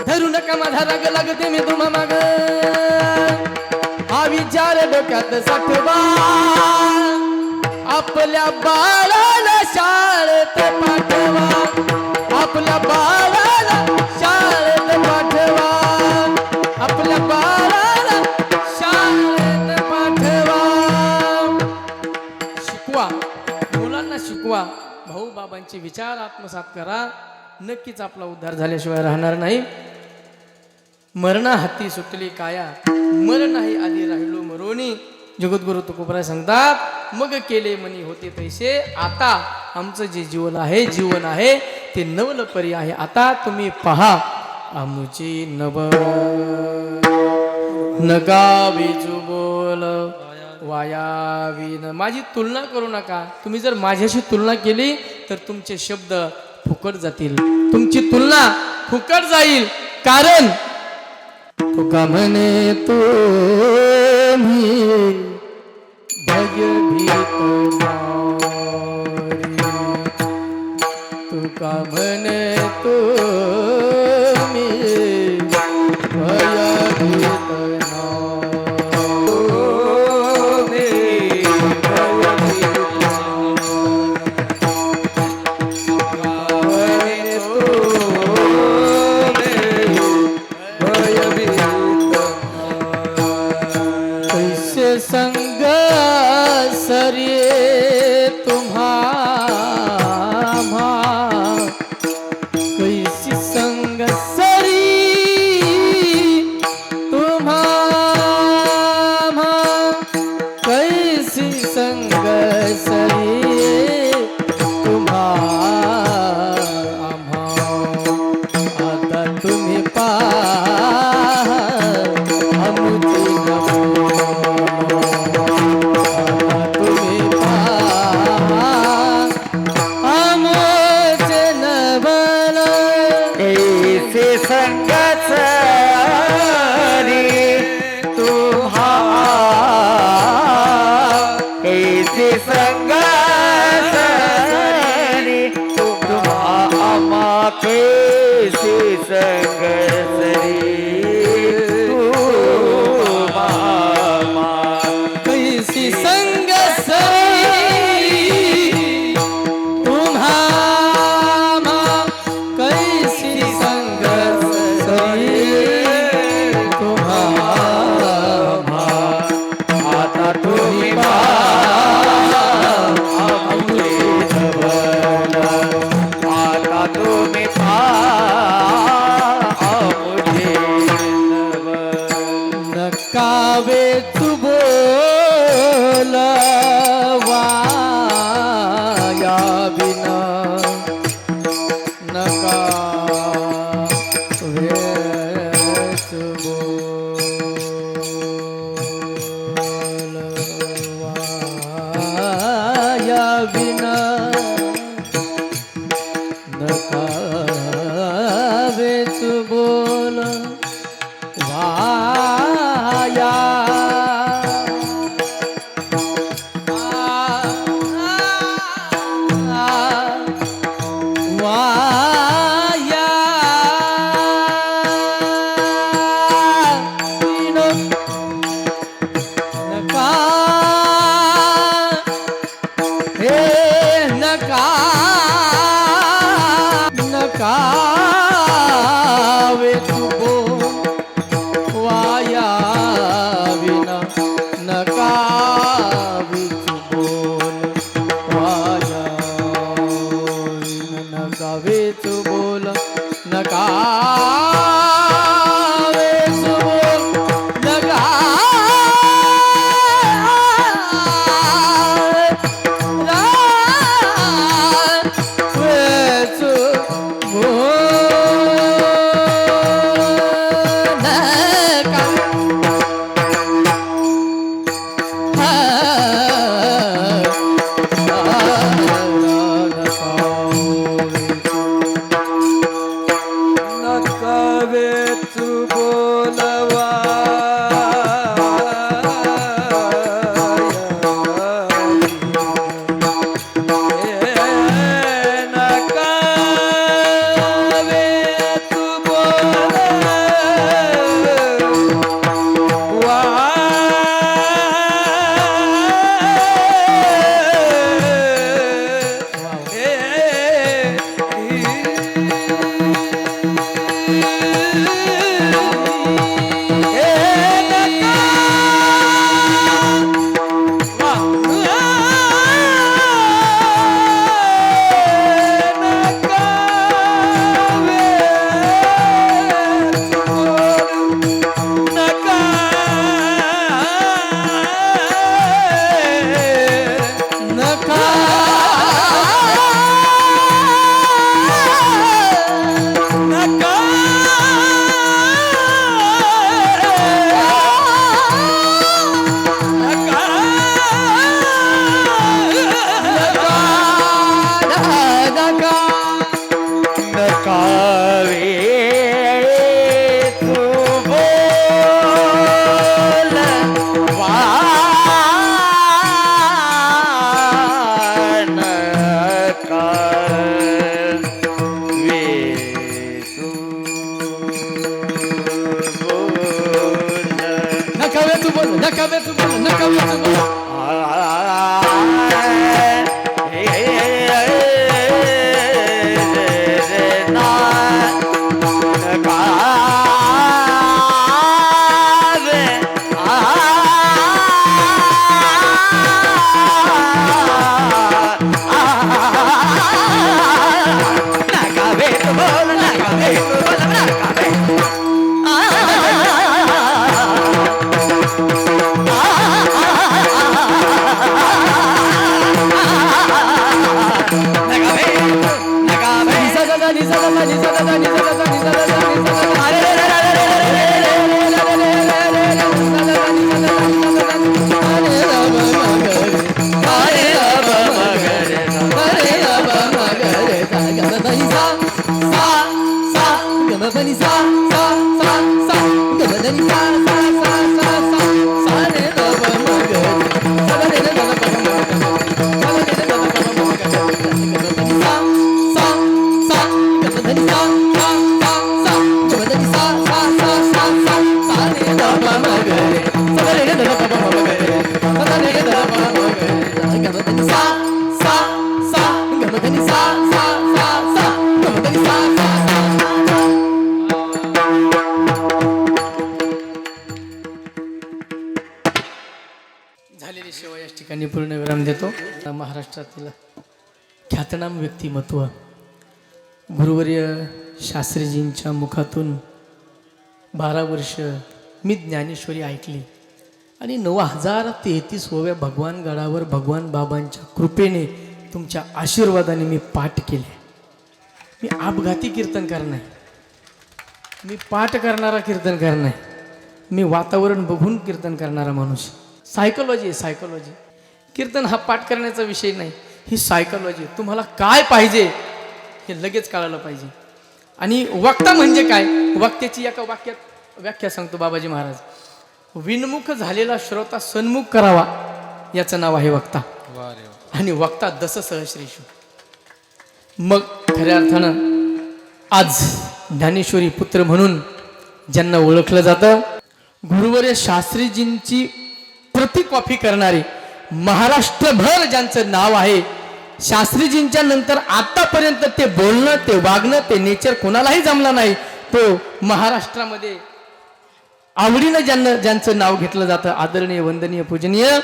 धरू नका माझा राग लागते मी तुम्हा माग. हा विचार डोक्यात साठवा, आपल्या बाळाला शाळेत पाठवा, आपल्या बाळाला शाळेत पाठवा, आपल्या बाळाला शाळेत पाठवा. शिकवा, मुलांना शिकवा. भाऊ बाबांचे विचार आत्मसात करा. नक्कीच आपला उद्धार झाल्याशिवाय राहणार नाही. मरणा हाती सुटली काया, मरण नाही आधी राहिलो मरोनी. जगद्गुरु तुकोबराय सांगतात मग केले मनी होते तैसे. आता आमचं जे जीवन आहे ते नवल परी आहे. आता तुम्ही पहा आमची नव नगावी जुबोल वायावी न. माझी तुलना करू नका. तुम्ही जर माझ्याशी तुलना केली तर तुमचे शब्द फुकट जातील, तुमची तुलना फुकट जाईल. कारण तुका म्हणे तो भगभीत नारी, तुका म्हणे तो भयभीत संग सरिये तुम्हा कैसी संग सरी तुम्हा कैसी संग सरी तुम्हा. आता तुम्ही कैसी बोल वाया वाया नका हे नका नका वे तुबो वाया विना नका वे तुबोल वाया विना नका वे तुबोल नका वे तुबोल नका झालेली सेवा या ठिकाणी पूर्णविराम देतो. महाराष्ट्रातील ख्यातनाम व्यक्तिमत्व गुरुवर्य शास्त्रीजींच्या मुखातून 12 वर्ष मी ज्ञानेश्वरी ऐकली आणि 9033व्या भगवान गडावर भगवान बाबांच्या कृपेने तुमच्या आशीर्वादाने मी पाठ केले. मी अपघाती कीर्तनकार नाही, मी पाठ करणारा कीर्तनकार नाही, मी वातावरण बघून कीर्तन करणारा माणूस. सायकोलॉजी आहे, सायकोलॉजी. कीर्तन हा पाठ करण्याचा विषय नाही, ही सायकोलॉजी. तुम्हाला काय पाहिजे हे लगेच कळायला पाहिजे. आणि वक्ता म्हणजे काय? वक्त्याची एका वाक्यात व्याख्या सांगतो बाबाजी महाराज. विनमुख झालेला श्रोता सन्मुख करावा, याचं नाव आहे वक्ता. आणि वक्ता दस सहस्रेषु. मग खऱ्या अर्थानं आज ज्ञानेश्वरी पुत्र म्हणून ज्यांना ओळखलं जातं, गुरुवर्य शास्त्रीजींची प्रति कॉपी करणारे महाराष्ट्रभर ज्यांचं नाव आहे, शास्त्रीजींच्या नंतर आतापर्यंत ते बोलणं, ते वागणं, ते नेचर कोणालाही जमलं नाही, तो महाराष्ट्रामध्ये आवडीनं ज्यांचं नाव घेतलं जातं, आदरणीय वंदनीय पूजनीय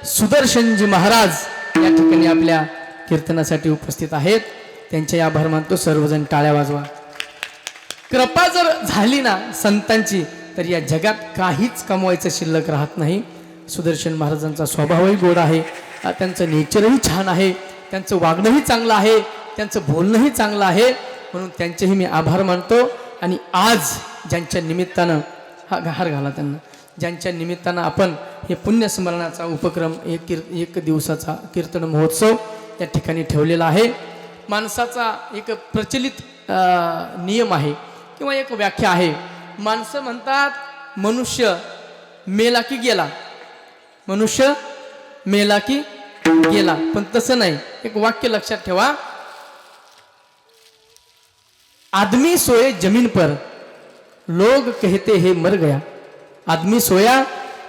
सुदर्शनजी महाराज या ठिकाणी आपल्या कीर्तनासाठी उपस्थित आहेत. त्यांचे आभार मानतो. सर्वजण टाळ्या वाजवा. कृपा जर झाली ना संतांची, तर या जगात काहीच कमवायचं शिल्लक राहत नाही. सुदर्शन महाराजांचा स्वभावही गोड आहे, त्यांचं नेचरही छान आहे, त्यांचं वागणंही चांगलं आहे, त्यांचं बोलणंही चांगलं आहे. म्हणून त्यांचेही मी आभार मानतो. आणि आज ज्यांच्या निमित्तानं हार घाला त्यांना, ज्यांच्या निमित्तानं आपण हे पुण्यस्मरणाचा उपक्रम एक दिवसाचा कीर्तन महोत्सव या ठिकाणी ठेवलेला आहे. माणसाचा एक प्रचलित नियम आहे किंवा एक व्याख्या आहे. माणसं म्हणतात मनुष्य मेला की गेला, मनुष्य मेला की गेला. पण तसं नाही. एक वाक्य लक्षात ठेवा, आदमी सोए जमीन पर, लोग कहते हैं मर गया. आदमी सोया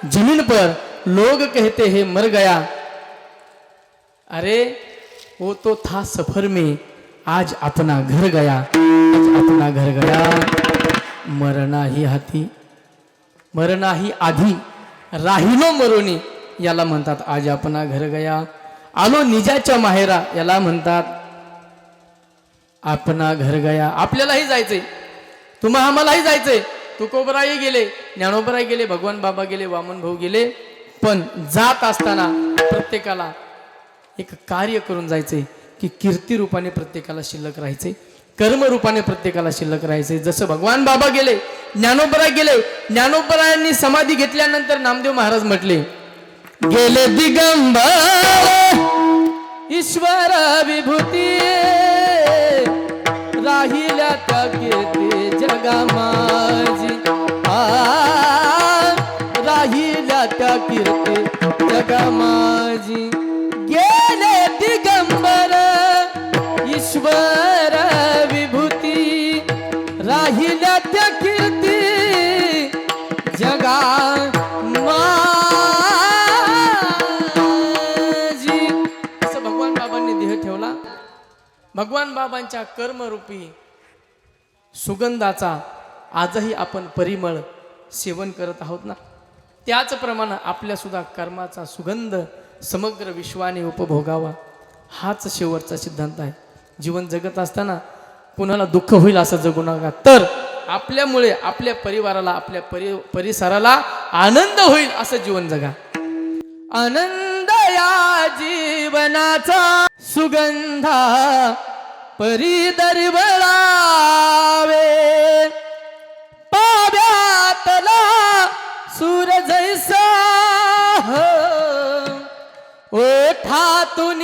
जमीन पर, लोग कहते हैं मर गया. अरे वो तो था सफर में, आज अपना घर गया, आज अपना घर गया. मरणा ही हाती, मरणा ही आधी, राहिलो मरोनी, याला म्हणतात आज अपना घर गया. आलो निजाच्या माहेरा, याला म्हणतात अपना घर गया. आपल्यालाही जायचंय, तुम्हा आम्हालाही जायचंय. तुकोबराई गेले, ज्ञानोबराई गेले, भगवान बाबा गेले, वामन भाऊ गेले. पण जात असताना प्रत्येकाला एक कार्य करून जायचंय की कीर्ती रूपाने प्रत्येकाला शिल्लक राहायचे, कर्म रूपाने प्रत्येकाला शिल्लक राहायचे. जसं भगवान बाबा गेले, ज्ञानोबराय गेले. ज्ञानोबरायांनी समाधी घेतल्यानंतर नामदेव महाराज म्हटले, गेले दिगंबर ईश्वर विभूती, राहिल्या त्या कीर्ती जगा माझी. राहिल्या त्या कीर्ती जगा माझी. गेले दिगंबर ईश्वर विभूती, राहिल्या त्या कीर्ती जगा माझी. असं भगवान बाबांनी देह ठेवला. भगवान बाबांच्या कर्मरूपी सुगंधाचा आजही आपण परिमळ सेवन करत आहोत ना. त्याचप्रमाणे आपल्या सुद्धा कर्माचा सुगंध समग्र विश्वाने उपभोगावा, हाच शेवटचा सिद्धांत आहे. जीवन जगत असताना कोणाला दुःख होईल असं जगू नका, तर आपल्यामुळे आपल्या परिवाराला, आपल्या परिसराला आनंद होईल असं जीवन जगा. आनंद या जीवनाचा सुगंधा परी दरवळावे, पाव्यातला सूर जैसा ओठातून